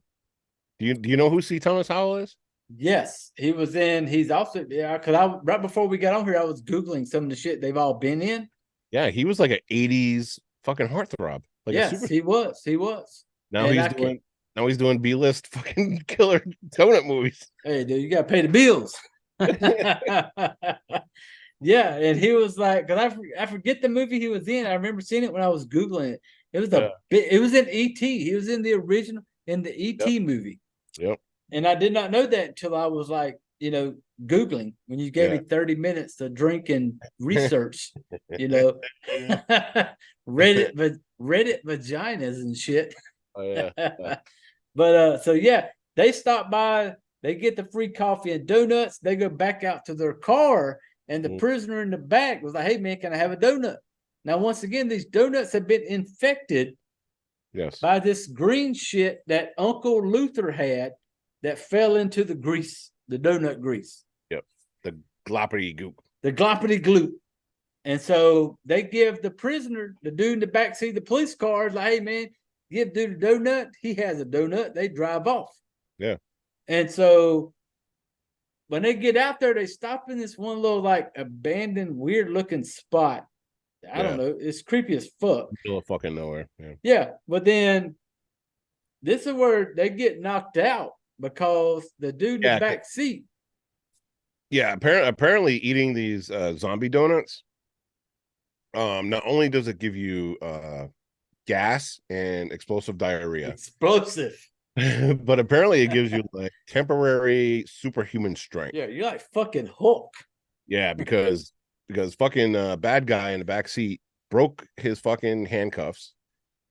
Do you know who C. Thomas Howell is? Yes, he was in. He's also because right before we got on here, I was googling some of the shit they've all been in. Yeah, he was like an '80s fucking heartthrob. Like yes, he was. He was. Now he's doing B-list fucking killer donut movies. Hey, dude, you gotta pay the bills. Yeah, and he was like, because I forget the movie he was in. I remember seeing it when I was googling it. It was it was in E.T. He was in the original the E.T. movie. Yep. And I did not know that until I was like, googling when you gave me 30 minutes to drink and research. Reddit vaginas and shit. Oh yeah. But so yeah, they stop by. They get the free coffee and donuts. They go back out to their car. And the prisoner in the back was like, hey, man, can I have a donut? Now, once again, these donuts have been infected by this green shit that Uncle Luther had that fell into the grease, the donut grease. Yep. The gloppity goop. The gloppity gloop. And so they give the prisoner, the dude in the backseat of the police car, like, hey, man, give dude a donut. He has a donut. They drive off. Yeah. And so when they get out there, they stop in this one little like abandoned, weird looking spot. I don't know. It's creepy as fuck. Middle of fucking nowhere. Yeah. But then this is where they get knocked out because the dude in the back seat. Yeah. Apparently eating these zombie donuts. Not only does it give you gas and explosive diarrhea. Explosive. But apparently it gives you like temporary superhuman strength. Yeah, you're like fucking Hulk. Yeah, because fucking bad guy in the back seat broke his fucking handcuffs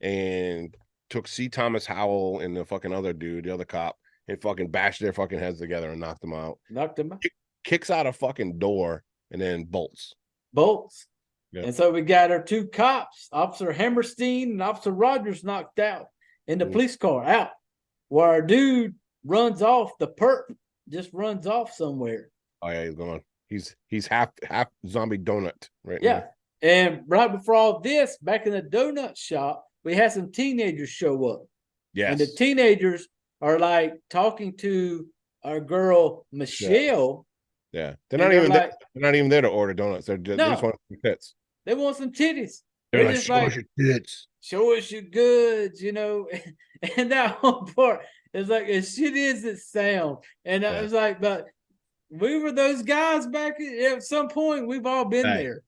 and took C. Thomas Howell and the fucking other dude, the other cop, and fucking bashed their fucking heads together and knocked them out. Kicks out a fucking door and then bolts. Yep. And so we got our two cops, Officer Hammerstein and Officer Rogers, knocked out in the police car out. Where our dude runs off, the perp just runs off somewhere. Oh yeah, he's gone. He's half zombie donut right now. Yeah. And right before all this, back in the donut shop, we had some teenagers show up. Yes. And the teenagers are like talking to our girl Michelle. Yeah. They're not even there to order donuts. They just want some tits. They want some titties. They're like, show us your tits. Show us your goods, And that one part is like, as shitty as it sounds. And I was like, but we were those guys back at some point. We've all been there.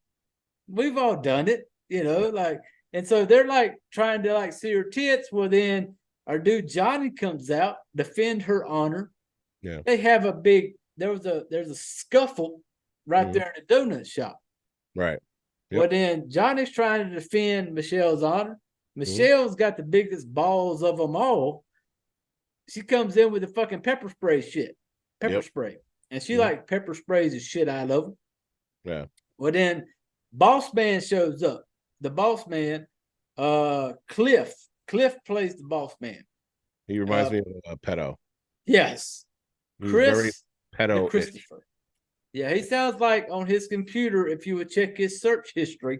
We've all done it, and so they're like trying to like see her tits. Well, then our dude Johnny comes out, defend her honor. Yeah. They have there's a scuffle right there in the donut shop. Right. Yep. Well, then Johnny's trying to defend Michelle's honor. Michelle's got the biggest balls of them all. She comes in with the fucking pepper spray shit. Spray. And she like pepper sprays the shit out of them. Yeah. Well, then Boss Man shows up. The Boss Man, Cliff. Cliff plays the Boss Man. He reminds me of Pedo. Yes. Chris Pedo. Christopher. Yeah, he sounds like on his computer, if you would check his search history,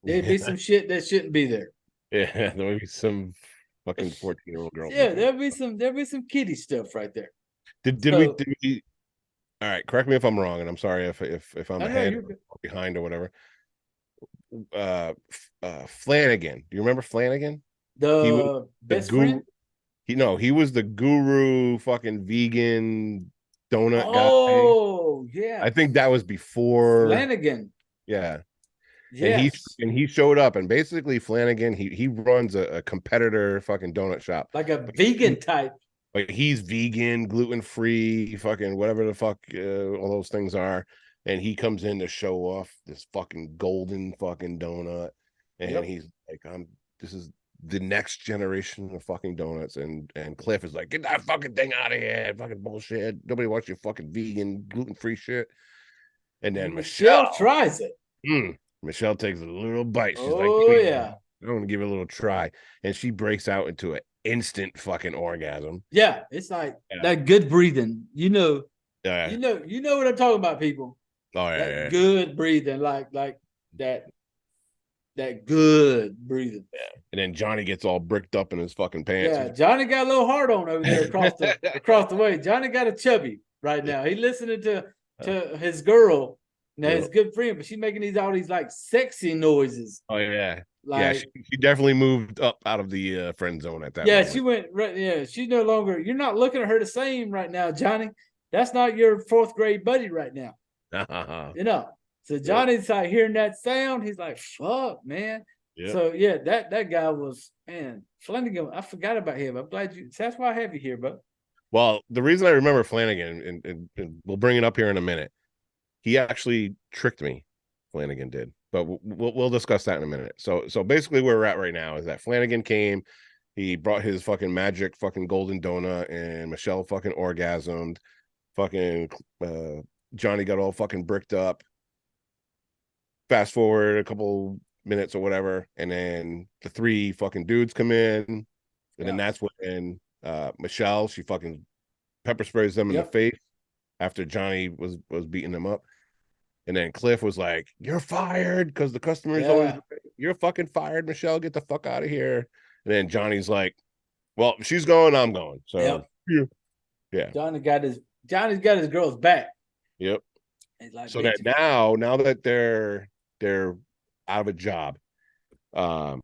there'd be some shit that shouldn't be there. Yeah, there would be some fucking 14-year-old girl. Yeah, there'll be some kiddie stuff right there. Did we all right, correct me if I'm wrong, and I'm sorry if I'm ahead or behind or whatever. Flanagan. Do you remember Flanagan? The best friend? He was the guru fucking vegan donut guy. Oh, yeah. I think that was before Flanagan. Yeah. Yes. And he showed up, and basically Flanagan, he runs a competitor fucking donut shop. Like a vegan type. Like he's vegan, gluten-free, fucking whatever the fuck all those things are. And he comes in to show off this fucking golden fucking donut. And he's like, this is the next generation of fucking donuts, and Cliff is like, get that fucking thing out of here, fucking bullshit. Nobody wants your fucking vegan, gluten-free shit. And then Michelle Michelle, tries it. Michelle takes a little bite. She's like, Oh yeah. I want to give it a little try. And she breaks out into an instant fucking orgasm. Yeah, it's like that good breathing. You know Yeah. what I'm talking about, people. Oh yeah, That yeah. good breathing, like that good breathing. And then Johnny gets all bricked up in his fucking pants. Yeah, Johnny got a little hard on over there across the way. Johnny got a chubby right now. He listening to his girl, now his good friend, but she's making all these like sexy noises. Oh yeah. Like, yeah, she definitely moved up out of the friend zone at that moment. She went right. Yeah, she's no longer. You're not looking at her the same right now, Johnny. That's not your fourth grade buddy right now. So Johnny's like hearing that sound. He's like, "Fuck, man." Yep. So yeah, that guy was, man, Flanagan. I forgot about him. I'm glad you. That's why I have you here, bud. Well, the reason I remember Flanagan, and we'll bring it up here in a minute. He actually tricked me. Flanagan did, but we'll discuss that in a minute. So basically, where we're at right now is that Flanagan came. He brought his fucking magic fucking golden donut, and Michelle fucking orgasmed. Fucking Johnny got all fucking bricked up. Fast forward a couple minutes or whatever, and then the three fucking dudes come in, and then that's when Michelle, she fucking pepper sprays them in the face after Johnny was beating them up. And then Cliff was like, "You're fired," because the customer's always, "You're fucking fired, Michelle. Get the fuck out of here." And then Johnny's like, "Well, she's going, I'm going." So yeah. Johnny's got his girl's back. Yep. Like, so that now that they're out of a job, oh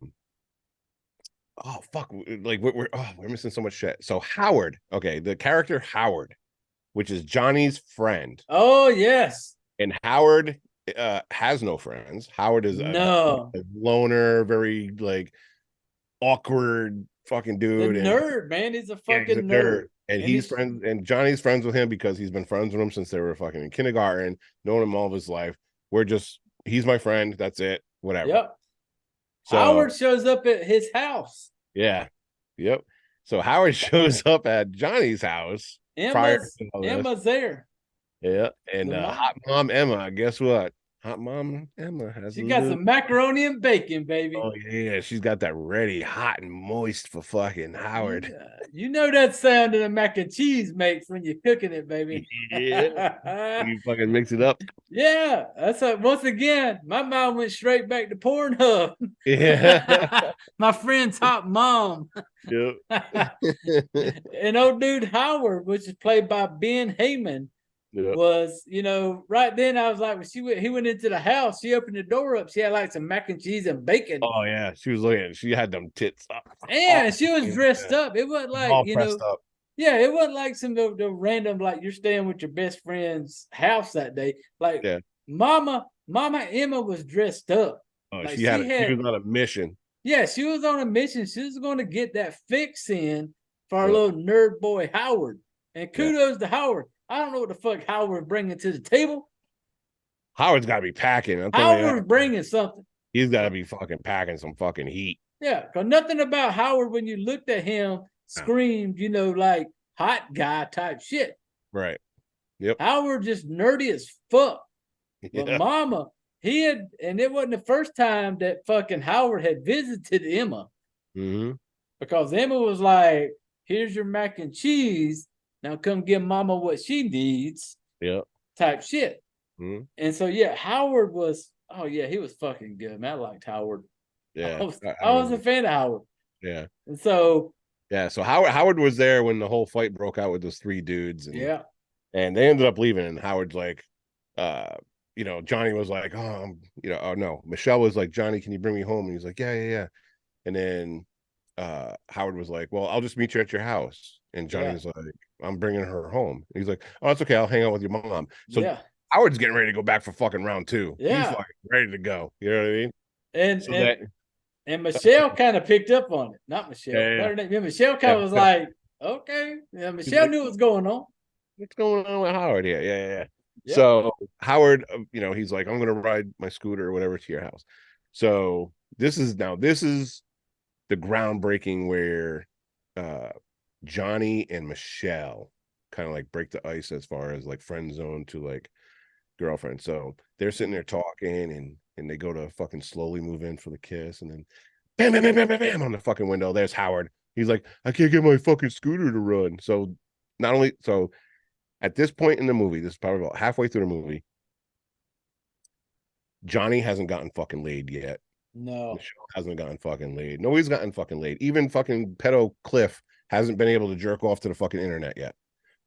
fuck, like we're missing so much shit. So Howard, okay, the character Howard, which is Johnny's friend. Oh yes. And Howard has no friends. Howard is a loner, very like awkward fucking dude. The nerd, man. He's a fucking nerd. And he's friends, and Johnny's friends with him because he's been friends with him since they were fucking in kindergarten, known him all of his life. He's my friend. That's it. Whatever. Yep. So, Howard shows up at his house. Yeah. Yep. So Howard shows up at Johnny's house. Emma's there. Yeah, and hot mom Emma, guess what? Hot mom Emma has. She got some macaroni and bacon, baby. Oh yeah, she's got that ready, hot and moist for fucking Howard. You know that sound that a mac and cheese makes when you're cooking it, baby. Yeah, you fucking mix it up. Yeah, that's once again, my mind went straight back to Pornhub. Yeah, my friend's hot mom. Yep. And old dude Howard, which is played by Ben Heyman. Was, right then I was like, when he went into the house, she opened the door up, she had like some mac and cheese and bacon. Oh yeah, she was looking, she had them tits up. And she was dressed up. It wasn't like, all pressed up. Yeah, it wasn't like some the random, like you're staying with your best friend's house that day. Like Mama Emma was dressed up. Oh, like she was on a mission. Yeah, she was on a mission. She was going to get that fix in for our little nerd boy Howard. And kudos to Howard. I don't know what the fuck Howard's bringing to the table. Howard's got to be packing. Howard's bringing something. He's got to be fucking packing some fucking heat. Yeah, because nothing about Howard, when you looked at him, screamed, like hot guy type shit. Right. Yep. Howard just nerdy as fuck. But Mama, and it wasn't the first time that fucking Howard had visited Emma. Mm-hmm. Because Emma was like, "Here's your mac and cheese. Now come give Mama what she needs." Yeah. Type shit. Mm-hmm. And so Howard was, he was fucking good, man. I liked Howard. Yeah. I was a fan of Howard. Yeah. And so so Howard was there when the whole fight broke out with those three dudes. And, and they ended up leaving, and Howard's like, Johnny was like, "Oh, oh no." Michelle was like, "Johnny, can you bring me home?" And he's like, yeah. And then Howard was like, "Well, I'll just meet you at your house." And Johnny's like, "I'm bringing her home." And he's like, "Oh, it's okay. I'll hang out with your mom." So Howard's getting ready to go back for fucking round 2. Yeah. He's fucking ready to go. You know what I mean? And Michelle kind of picked up on it. Not Michelle. Michelle kind of was like, okay. Yeah, Michelle knew what was going on. What's going on with Howard here? Yeah. So Howard, he's like, "I'm going to ride my scooter or whatever to your house." So this is the groundbreaking where Johnny and Michelle kind of like break the ice as far as like friend zone to like girlfriend. So they're sitting there talking and they go to fucking slowly move in for the kiss, and then bam, bam, bam, bam, bam, bam on the fucking window. There's Howard. He's like, I can't get my fucking scooter to run. So not only so at this point in the movie, this is probably about halfway through the movie, Johnny hasn't gotten fucking laid yet. No. Michelle hasn't gotten fucking laid. Nobody's gotten fucking laid. Even fucking pedo Cliff hasn't been able to jerk off to the fucking internet yet.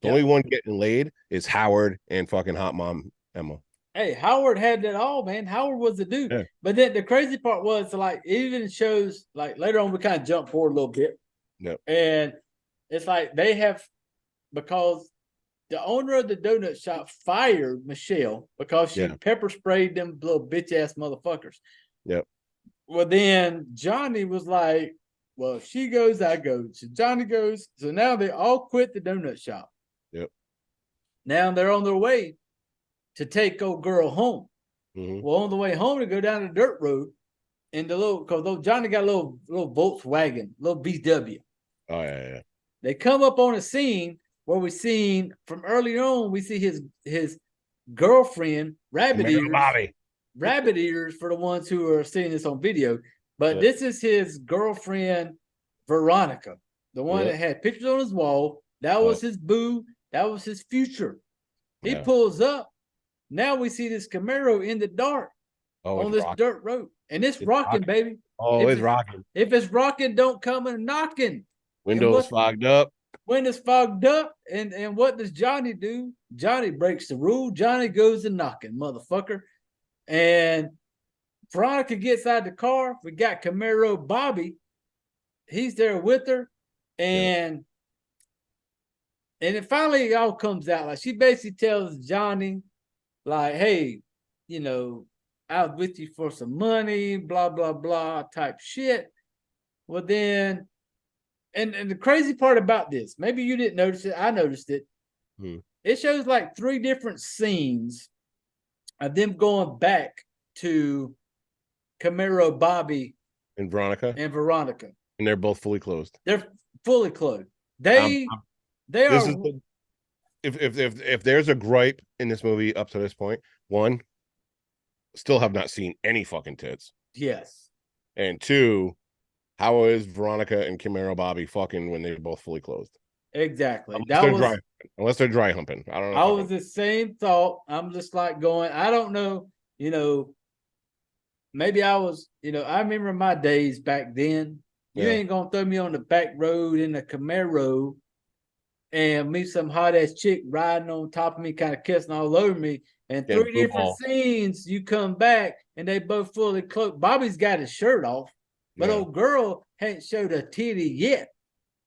The only one getting laid is Howard and fucking hot mom Emma. Hey, Howard had it all, man. Howard was the dude. Yeah. But then the crazy part was like it even shows like later on we kind of jump forward a little bit. Yep. And it's like they have because the owner of the donut shop fired Michelle because she pepper sprayed them little bitch ass motherfuckers. Yep. Well, then Johnny was like, well, if she goes, I go. So Johnny goes. So now they all quit the donut shop. Yep. Now they're on their way to take old girl home. Mm-hmm. Well, on the way home, to go down the dirt road in the little, because Johnny got a little Volkswagen, little VW. Oh, yeah. They come up on a scene where we seen from earlier on, we see his girlfriend, Rabbit Ears. Bobby. Rabbit Ears for the ones who are seeing this on video. But this is his girlfriend, Veronica, the one that had pictures on his wall. That was his boo. That was his future. He pulls up. Now we see this Camaro in the dark on this dirt road. And it's rocking, baby. Oh, it's rocking. If it's rocking, don't come and knocking. Windows fogged up. Windows fogged up. And what does Johnny do? Johnny breaks the rule. Johnny goes to knocking, motherfucker. And Veronica gets out of the car. We got Camaro Bobby. He's there with her. And it finally all comes out. Like she basically tells Johnny, like, hey, you know, I was with you for some money, blah, blah, blah, type shit. Well, then, and the crazy part about this, maybe you didn't notice it. I noticed it. It shows like 3 different scenes of them going back to Camaro Bobby and Veronica. And they're both fully clothed. They're fully clothed. They are. If there's a gripe in this movie up to this point, one, still have not seen any fucking tits. Yes. And 2, how is Veronica and Camaro Bobby fucking when they're both fully clothed? Exactly. Unless they're dry humping. I don't know. I was the same thought. I'm just like going, I don't know, you know, maybe I was, you know, I remember my days back then. You ain't gonna throw me on the back road in a Camaro and meet some hot ass chick riding on top of me, kind of kissing all over me. And 3 different scenes, you come back and they both fully clothed. Bobby's got his shirt off, but old girl hadn't showed a titty yet.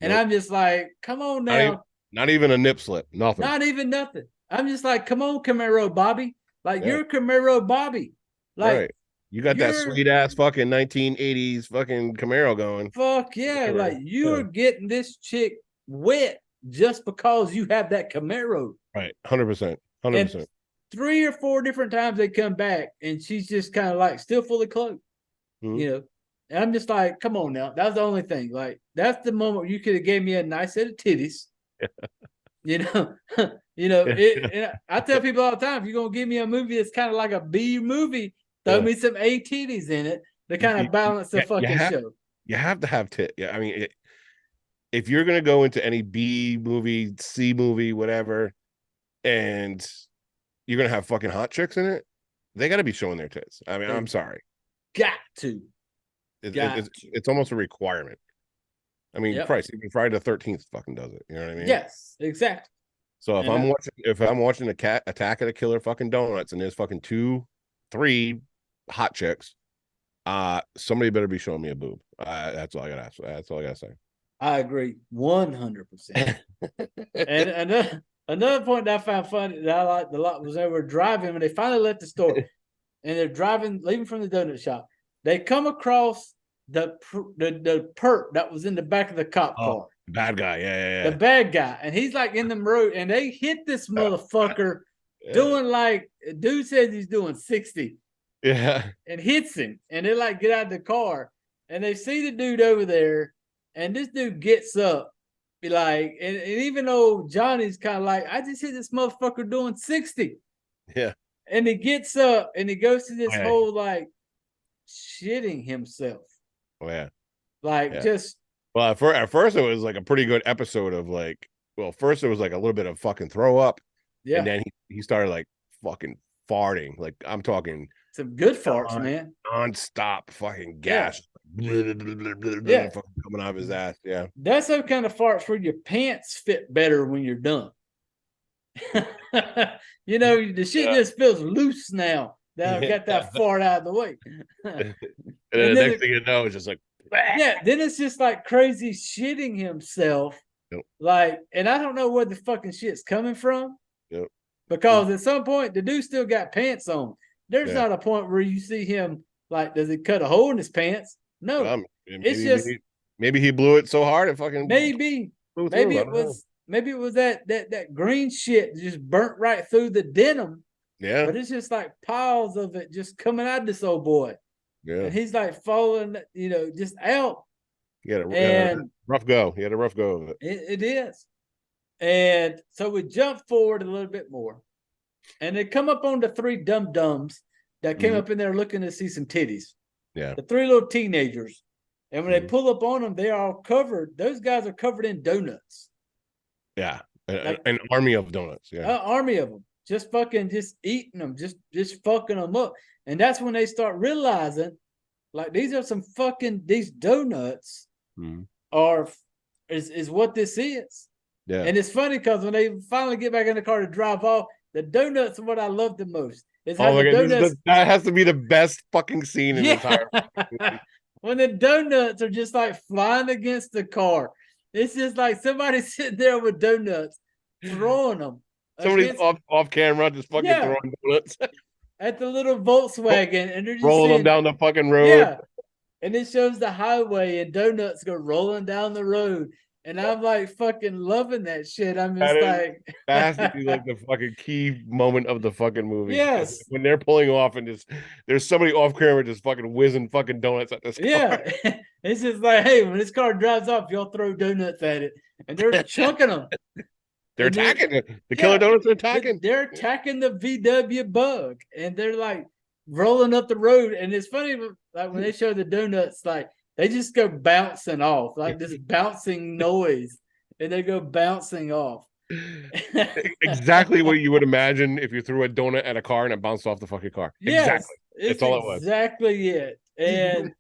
And I'm just like, come on now. Not even a nip slip. Nothing. Not even nothing. I'm just like, come on, Camaro Bobby. Like, you're Camaro Bobby. Like, you got that sweet ass fucking 1980s fucking Camaro going. Fuck yeah. Like, you're getting this chick wet just because you have that Camaro. Right. 100%. 100%. And 3 or 4 different times they come back and she's just kind of like still fully clothed. You know. And I'm just like, come on now. That's the only thing. Like, that's the moment you could have gave me a nice set of titties. You know, and I tell people all the time, if you're gonna give me a movie that's kind of like a B movie, throw me some A titties in it to kind of balance the fucking show. You have to have tit. Yeah, I mean, if you're gonna go into any B movie, C movie, whatever, and you're gonna have fucking hot chicks in it, they got to be showing their tits. I mean, I'm sorry. Got to. It's almost a requirement. I mean, Christ, even Friday the 13th fucking does it. You know what I mean? Yes, exactly. So if I'm watching a cat Attack of the Killer fucking Donuts and there's fucking 2, 3 hot chicks, somebody better be showing me a boob. That's all I gotta ask. That's all I gotta say. I agree 100%. And another point that I found funny that I liked a lot was they were driving when they finally left the store and they're leaving from the donut shop. They come across the perp that was in the back of the cop car. Bad guy, The bad guy. And he's like in the road and they hit this motherfucker doing like, dude says he's doing 60. Yeah. And hits him. And they like get out of the car. and they see the dude over there, and this dude gets up, be like, and even though Johnny's kind of like, I just hit this motherfucker doing 60. Yeah. And he gets up and he goes to Oh, this yeah. whole like shitting himself. Oh, yeah. Like Yeah. just Well, at first it was like a pretty good episode of like, well, first it was like a little bit of fucking throw up, and yeah, then he started like fucking farting. Like I'm talking some good farts, man. non-stop fucking Yeah. gas, fucking Yeah. coming out of his ass. Yeah. That's some kind of farts where your pants fit better when you're done. You know, the shit Yeah. just feels loose now that I've got that fart out of the way. And And then the then next thing you know, it's just like, yeah, then it's just like crazy shitting himself. Yep. Like, and I don't know where the fucking shit's coming from. Yep. Because at some point the dude still got pants on. There's Yeah. not a point where you see him like, does he cut a hole in his pants? No. It's just maybe he blew it so hard it fucking maybe blew through. Maybe it was that green shit just burnt right through the denim. Yeah. But it's just like piles of it just coming out of this old boy. Yeah. And he's like falling, you know, just out. He had a rough go. He had a rough go of it. It is. And so we jump forward a little bit more. And they come up on the three dum-dums that came up in there looking to see some titties. Yeah. The three little teenagers. And when they pull up on them, they are all covered. Those guys are covered in donuts. Yeah. An army of donuts. Yeah. An army of them. Just eating them, just fucking them up. And that's when they start realizing, like, these donuts is what this is. Yeah. And it's funny because when they finally get back in the car to drive off, the donuts are what I love the most. Is how the donuts, that has to be the best fucking scene in the entire movie. When the donuts are just like flying against the car. It's just like somebody sitting there with donuts, throwing them. Somebody's off camera just fucking throwing donuts at the little Volkswagen, and they're just rolling them down the fucking road. Yeah. And it shows the highway and donuts go rolling down the road. And I'm like fucking loving that shit. I'm just that has to be like the fucking key moment of the fucking movie. Yes. When they're pulling off and just there's somebody off camera just fucking whizzing fucking donuts at this car. Yeah. It's just like, hey, when this car drives off, y'all throw donuts at it. And they're chunking them. They're attacking it. The killer donuts are attacking. They're attacking the VW bug. And they're like rolling up the road. And it's funny, like when they show the donuts, like they just go bouncing off, like this bouncing noise, and they go bouncing off. Exactly what you would imagine if you threw a donut at a car and it bounced off the fucking car. Yes, exactly. That's all it was. Exactly it. And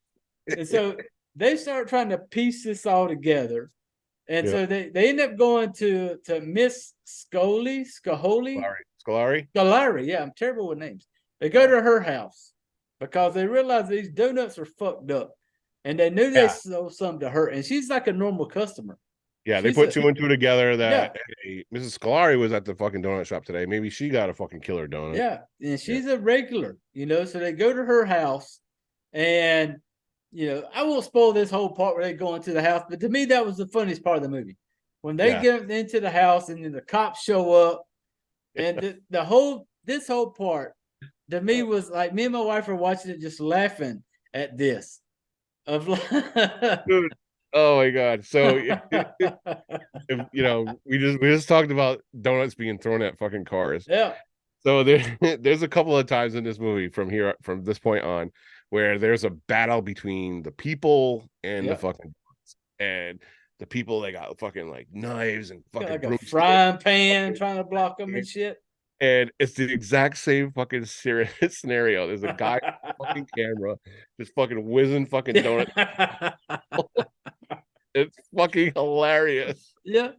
so they start trying to piece this all together. And so they end up going to Miss Scolari. Yeah, I'm terrible with names. They go to her house because they realize these donuts are fucked up. And they knew they sold some to her. And she's like a normal customer. Yeah, they put two and two together that Mrs. Scolari was at the fucking donut shop today. Maybe she got a fucking killer donut. Yeah, and she's a regular, you know. So they go to her house, and you know, I won't spoil this whole part where they go into the house, but to me, that was the funniest part of the movie. When they get into the house and then the cops show up, and this whole part to me was like me and my wife were watching it just laughing at this. Dude, oh my god! So, if, you know, we just talked about donuts being thrown at fucking cars. Yeah. So there's a couple of times in this movie from this point on where there's a battle between the people and the fucking donuts. And the people, they got fucking like knives and fucking like a frying pan trying to block them and shit. And it's the exact same fucking scenario. There's a guy fucking camera just fucking whizzing fucking donuts. It's fucking hilarious. Yeah.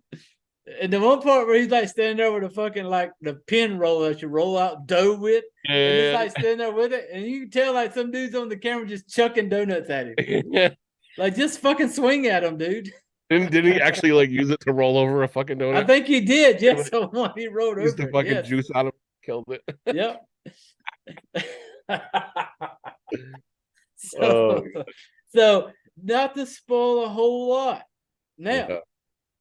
And the one part where he's like standing there with a fucking like the pin roller that you roll out dough with. Yeah. And he's like standing there with it. And you can tell like some dudes on the camera just chucking donuts at him. Yeah. Like just fucking swing at him, dude. Didn't he actually like use it to roll over a fucking donut? I think he did. Yes, the one he rolled Used over. the fucking juice out of it, killed it. Yep. So not to spoil a whole lot. Now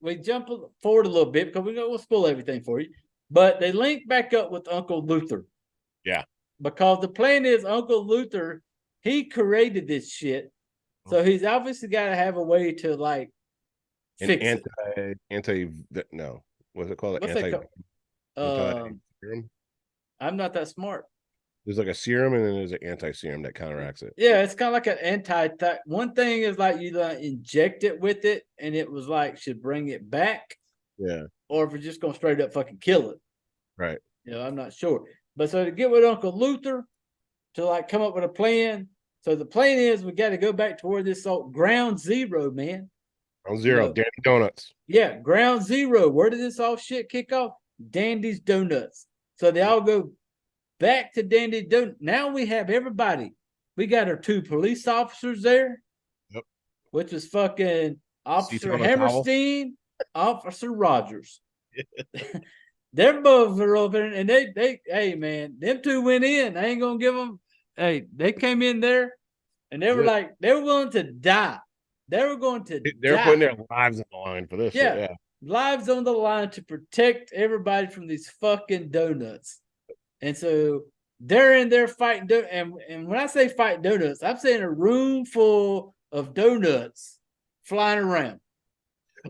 we jump forward a little bit because we'll spoil everything for you. But they link back up with Uncle Luther. Yeah. Because the plan is Uncle Luther, he created this shit. So he's obviously got to have a way to like An fix it. no, what's it called? What's that called? Anti Um, serum. I'm not that smart. There's like a serum, and then there's an anti serum that counteracts it. Yeah, it's kind of like an anti. One thing is like you like inject it with it, and it was like should bring it back, Yeah, or if it's just gonna straight up fucking kill it. right. I'm not sure. But so to get with Uncle Luther to like come up with a plan. So the plan is we got to go back to where this old ground zero, man. Ground zero, Danny Donuts. Yeah, ground zero. Where did this all shit kick off? Dandy's Donuts. So they all go back to Dandy Donuts. Now we have everybody. We got our 2 police officers there. Yep. Which was fucking Officer Hammerstein, Officer Rogers. They're both are open, and they hey man, them 2 went in. I ain't gonna give them. Hey, they came in there, and they were like they were willing to die. They were going to. They're putting their lives on the line for this. Yeah, shit, lives on the line to protect everybody from these fucking donuts. And so they're in there fighting. And when I say fight donuts, I'm saying a room full of donuts flying around.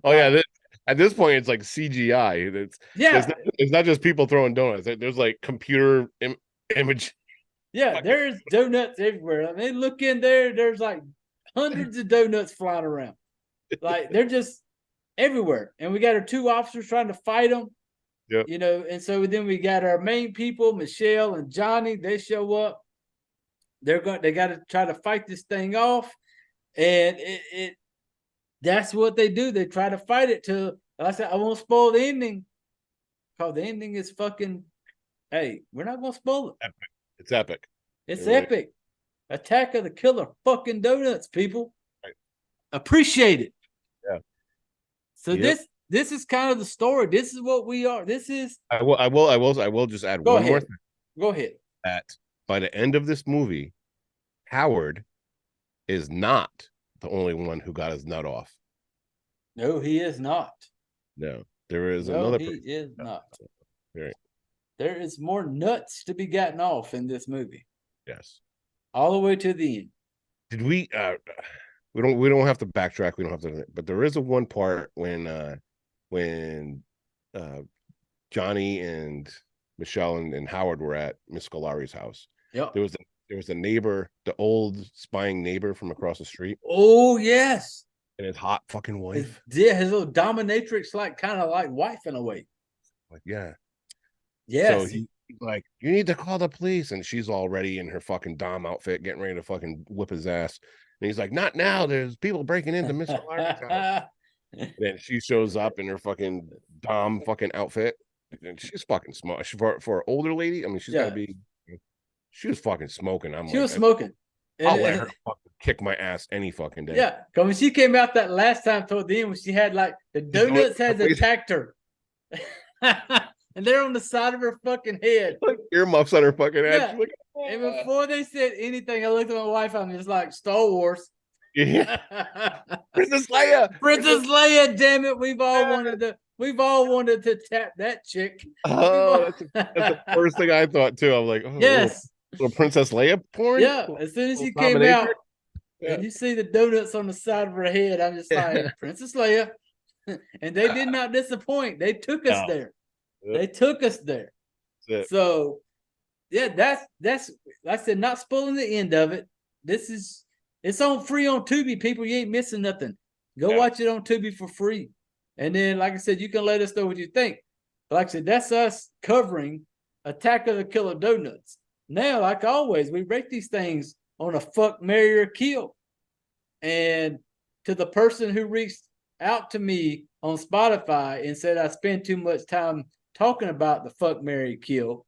Oh yeah, at this point it's like CGI. It's not just people throwing donuts. There's like computer image. Yeah, there's donuts everywhere. I mean, look in there. There's like hundreds of donuts flying around. Like they're just everywhere. And we got our 2 officers trying to fight them. Yep. And so then we got our main people, Michelle and Johnny. They show up. They got to try to fight this thing off, and that's what they do. They try to fight it till I said I won't spoil the ending, because the ending is fucking. Hey, we're not gonna spoil it. Epic. It's epic. It's epic. Attack of the Killer fucking Donuts, people. Right. Appreciate it. Yeah. So this is kind of the story. This is what we are. This is. I will just add one more thing. Go ahead. That by the end of this movie, Howard is not the only one who got his nut off. No, he is not. No, there is another. He is not. Right. There is more nuts to be gotten off in this movie. Yes. All the way to the end. Did we? We don't have to backtrack. We don't have to. But there is a one part when Johnny and Michelle and Howard were at Miss Scolari's house. Yeah. There was a neighbor, the old spying neighbor from across the street. Oh yes. And his hot fucking wife. His little dominatrix, like kind of like wife in a way. Like yeah. Yes. So he's like, you need to call the police, and she's already in her fucking Dom outfit, getting ready to fucking whip his ass. And he's like, not now. There's people breaking into Miss Scolari's house. Then she shows up in her fucking Dom fucking outfit, and she's fucking smart. For an older lady, I mean, she's got to be. She was fucking smoking. She was smoking. I'll let her fucking kick my ass any fucking day. Yeah, because when she came out that last time toward the end, when she had like the donuts has attacked her. And they're on the side of her fucking head. Like earmuffs on her fucking head. Yeah. Like, and before they said anything, I looked at my wife. I'm just like, Star Wars. Yeah. Princess Leia. Princess Leia, damn it. We've all wanted to tap that chick. Oh, that's the first thing I thought too. I'm like, oh, yes. Little Princess Leia porn? Yeah. As soon as she came out and you see the donuts on the side of her head, I'm just like, Princess Leia. And they did not disappoint. They took us there. They took us there. So, yeah, that's like I said, not spoiling the end of it. It's on free on Tubi, people. You ain't missing nothing. Go watch it on Tubi for free. And then, like I said, you can let us know what you think. But like I said, that's us covering Attack of the Killer Donuts. Now, like always, we rate these things on a fuck, marry, or kill. And to the person who reached out to me on Spotify and said I spend too much time talking about the fuck, marry, kill,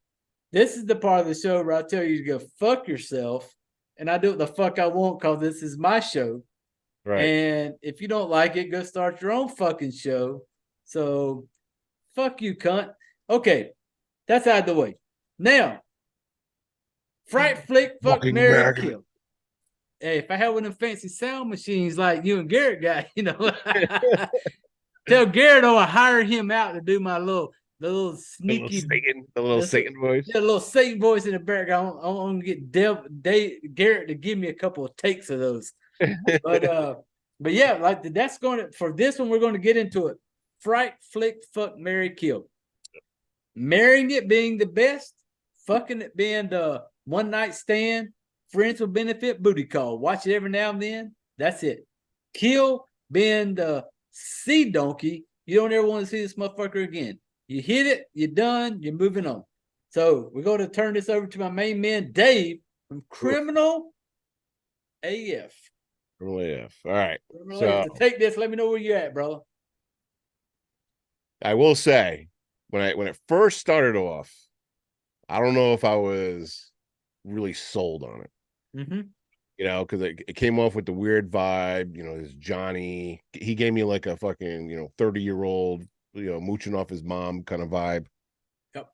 this is the part of the show where I tell you to go fuck yourself, and I do what the fuck I want because this is my show. Right. And if you don't like it, go start your own fucking show. So fuck you, cunt. Okay, that's out of the way. Now, Fright Flick, fuck, marry, kill. Hey, if I had one of them fancy sound machines like you and Garrett got, tell Garrett I'll hire him out to do my little sneaky, the little Satan voice. Yeah, the little Satan voice in the background. I'm gonna get Garrett to give me a couple of takes of those. But yeah, like that's going to for this one. We're going to get into it. Fright, flick, fuck, marry, kill. Marrying it being the best, fucking it being the one night stand, friends with benefit, booty call. Watch it every now and then. That's it. Kill being the sea donkey. You don't ever want to see this motherfucker again. You hit it, you're done, you're moving on. So we're going to turn this over to my main man, Dave, from Criminal AF. Criminal AF. All right. So take this. Let me know where you're at, bro. I will say, when it first started off, I don't know if I was really sold on it. Mm-hmm. You know, because it came off with the weird vibe. You know, this Johnny. He gave me like a fucking 30-year-old mooching off his mom kind of vibe. Yep.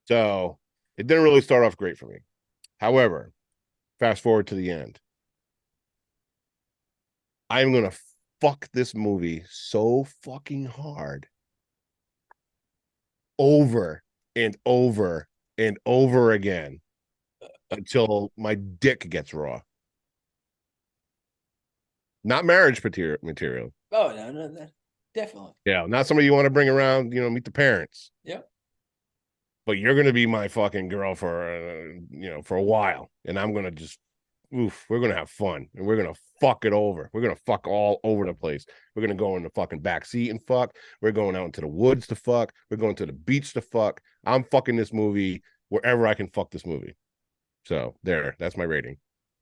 So it didn't really start off great for me. However, fast forward to the end. I'm gonna fuck this movie so fucking hard over and over and over again until my dick gets raw. Not marriage material. Oh, no, definitely. Yeah, not somebody you want to bring around, meet the parents. Yep. But you're gonna be my fucking girl for for a while, and I'm gonna just we're gonna have fun, and we're gonna fuck it over. We're gonna fuck all over the place. We're gonna go in the fucking back seat and fuck. We're going out into the woods to fuck. We're going to the beach to fuck. I'm fucking this movie wherever I can fuck this movie. So that's my rating.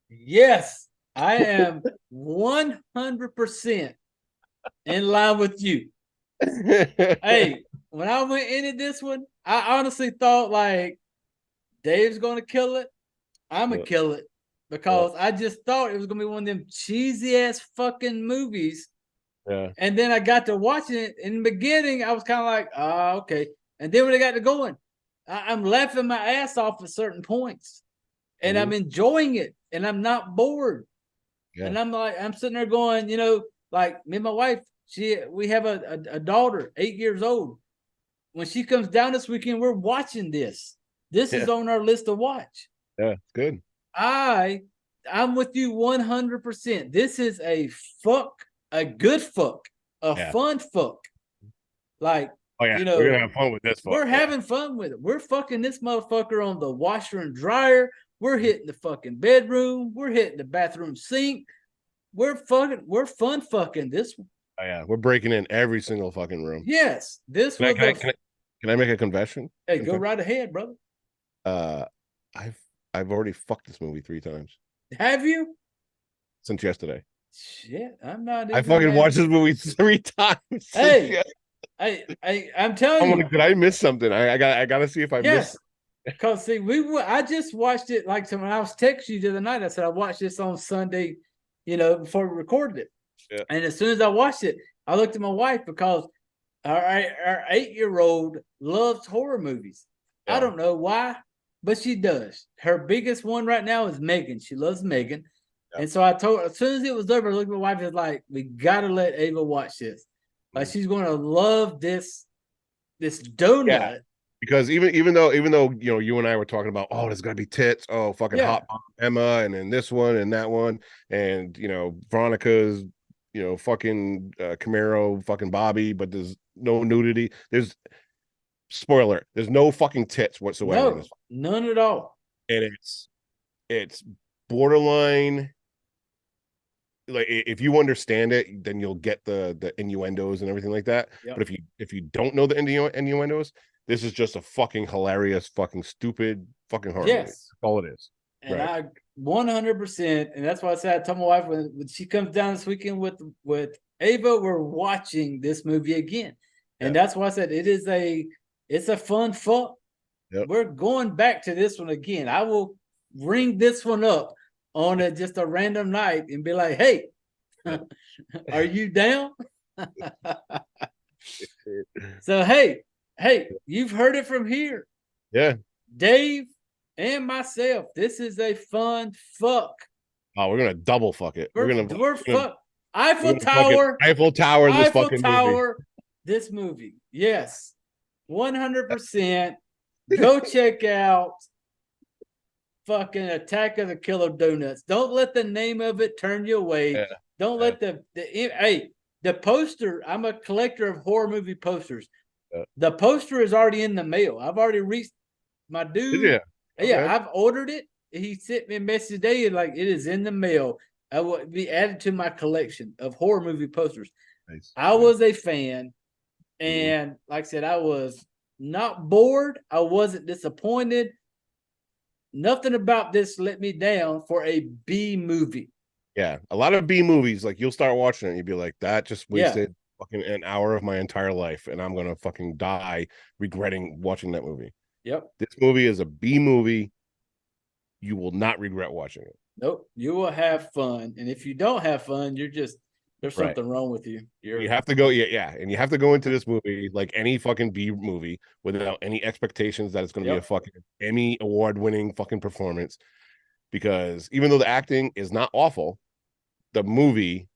Yes, I am 100% in line with you. Hey, when I went into this one, I honestly thought like Dave's gonna kill it. I'm gonna kill it because I just thought it was gonna be one of them cheesy ass fucking movies. Yeah. And then I got to watching it in the beginning. I was kind of like, okay. And then when they got to going, I'm laughing my ass off at certain points, and I'm enjoying it, and I'm not bored. Yeah. And I'm sitting there going, like me and my wife, we have a daughter, 8 years old. When she comes down this weekend, we're watching this. This is on our list to watch. Yeah, it's good. I'm with you 100%. This is a good fuck, fun fuck. Like, we're gonna have fun with this fuck. We're having fun with it. We're fucking this motherfucker on the washer and dryer. We're hitting the fucking bedroom. We're hitting the bathroom sink. We're fun fucking this one. Oh yeah, we're breaking in every single fucking room. Yes, this was. Can I make a confession? Hey, go right ahead, brother. I've already fucked this movie 3 times. Have you? Since yesterday. Shit, I'm not. I fucking watched this movie 3 times. Hey, I'm telling you. Did I miss something? I gotta see if I missed. Because see, I just watched it like when I was texting you the other night. I said I watched this on Sunday, before we recorded it. Yeah. And as soon as I watched it, I looked at my wife because our 8-year-old loves horror movies. Yeah. I don't know why, but she does. Her biggest one right now is Megan. She loves Megan. Yeah. And so I told her, as soon as it was over, I looked at my wife and was like, we got to let Ava watch this. Like, she's going to love this donut. Yeah. Because even though you and I were talking about, there's gonna be tits, fucking hot Emma, and then this one and that one, and Veronica's fucking Camaro, fucking Bobby, but there's no nudity. There's spoiler. There's no fucking tits whatsoever. No, none at all. And it's borderline. Like, if you understand it, then you'll get the innuendos and everything like that. Yep. But if you don't know the innuendos, this is just a fucking hilarious, fucking stupid, fucking horror movie. That's all it is. And I 100%, and that's why I said I told my wife when she comes down this weekend with Ava, we're watching this movie again. And that's why I said it's a fun fuck. Yep. We're going back to this one again. I will ring this one up on just a random night and be like, hey, are you down? So hey, you've heard it from here. Yeah. Dave and myself, this is a fun fuck. Oh, we're gonna double fuck it. We're fuck. Eiffel Tower. Eiffel Tower. This fucking Tower. Movie. This movie. Yes. 100%. Go check out fucking Attack of the Killer Donuts. Don't let the name of it turn you away. Yeah. Don't let the poster. I'm a collector of horror movie posters. Yeah. The poster is already in the mail. I've already reached my dude. Yeah. Okay. Yeah, I've ordered it. He sent me a message today like it is in the mail. I will be added to my collection of horror movie posters. Nice. I was a fan, and like I said, I was not bored. I wasn't disappointed. Nothing about this let me down for a B movie. Yeah, a lot of B movies, like you'll start watching it and you'll be like, that just wasted fucking an hour of my entire life, and I'm gonna fucking die regretting watching that movie. Yep. This movie is a B movie. You will not regret watching it. Nope. You will have fun. And if you don't have fun, there's Right. something wrong with you. You have to go, and you have to go into this movie like any fucking B movie without any expectations that it's going to be a fucking Emmy award-winning fucking performance. Because even though the acting is not awful, the movie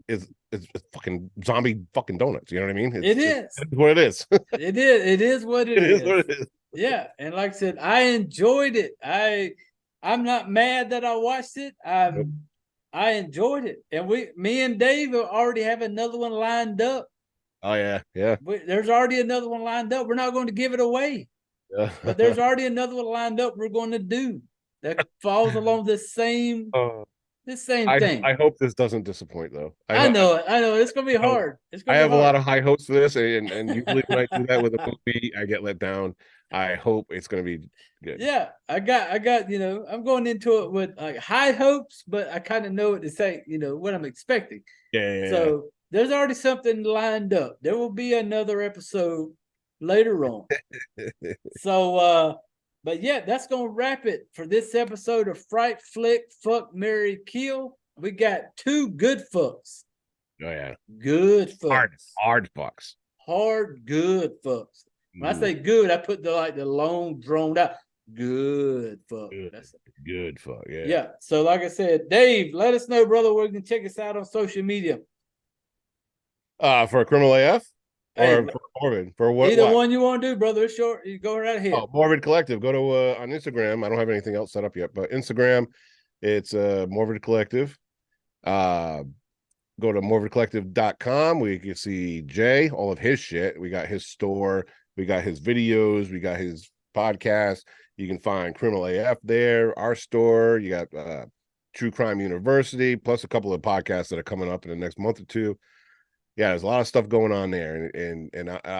is fucking zombie fucking donuts. You know what I mean? It's what it is. It is. It is what it is. What it is. Yeah, and like I said, I enjoyed it. I'm not mad that I watched it. I enjoyed it, and me and Dave already have another one lined up. Oh yeah, yeah. There's already another one lined up. We're not going to give it away, but there's already another one lined up. We're going to do that falls along the same thing. I hope this doesn't disappoint though. I know it's going to be hard. I have a lot of high hopes for this, and usually when I do that with a movie, I get let down. I hope it's going to be good. Yeah, I got, I'm going into it with like high hopes, but I kind of know what to say, what I'm expecting. Yeah. So there's already something lined up. There will be another episode later on. So, but yeah, that's going to wrap it for this episode of Fright Flick, Fuck, Marry, Kill. We got two good fucks. Oh yeah. Good fucks. Hard fucks. Hard, good fucks. When I say good, I put the long drawn out. Good fuck. Good fuck. Yeah. Yeah. So like I said, Dave, let us know, brother, where you can check us out on social media. For a Criminal AF or for Morbid? For what? Either one you want to do, brother. It's short. You go right ahead. Oh, Morbid Collective. Go to on Instagram. I don't have anything else set up yet, but Instagram, it's Morbid Collective. Go to morbidcollective.com where you can see Jay, all of his shit. We got his store. We got his videos. We got his podcast. You can find Criminal AF there, our store. You got True Crime University, plus a couple of podcasts that are coming up in the next month or two. Yeah, there's a lot of stuff going on there, and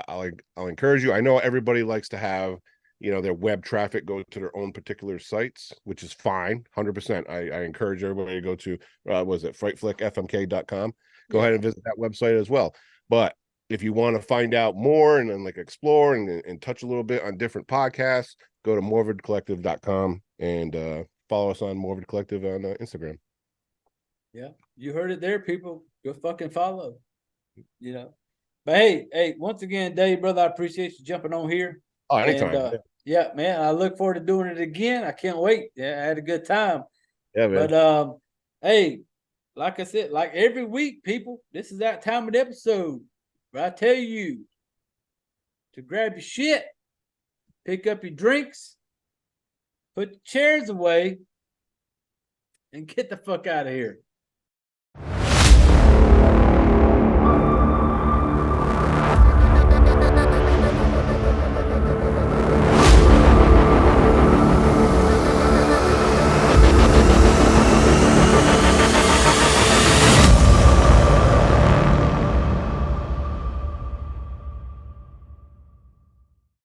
I'll encourage you. I know everybody likes to have their web traffic go to their own particular sites, which is fine, 100%. I encourage everybody to go to frightflickfmk.com. Go ahead and visit that website as well. But if you want to find out more and then like explore and touch a little bit on different podcasts, go to morbidcollective.com and follow us on Morbid Collective on Instagram. Yeah, you heard it there, people. Go fucking follow. But hey, once again, Dave, brother, I appreciate you jumping on here. Oh, anytime. And, yeah, man, I look forward to doing it again. I can't wait. Yeah, I had a good time. Yeah, man. But hey, like I said, like every week, people, this is that time of the episode where I tell you to grab your shit, pick up your drinks, put the chairs away, and get the fuck out of here.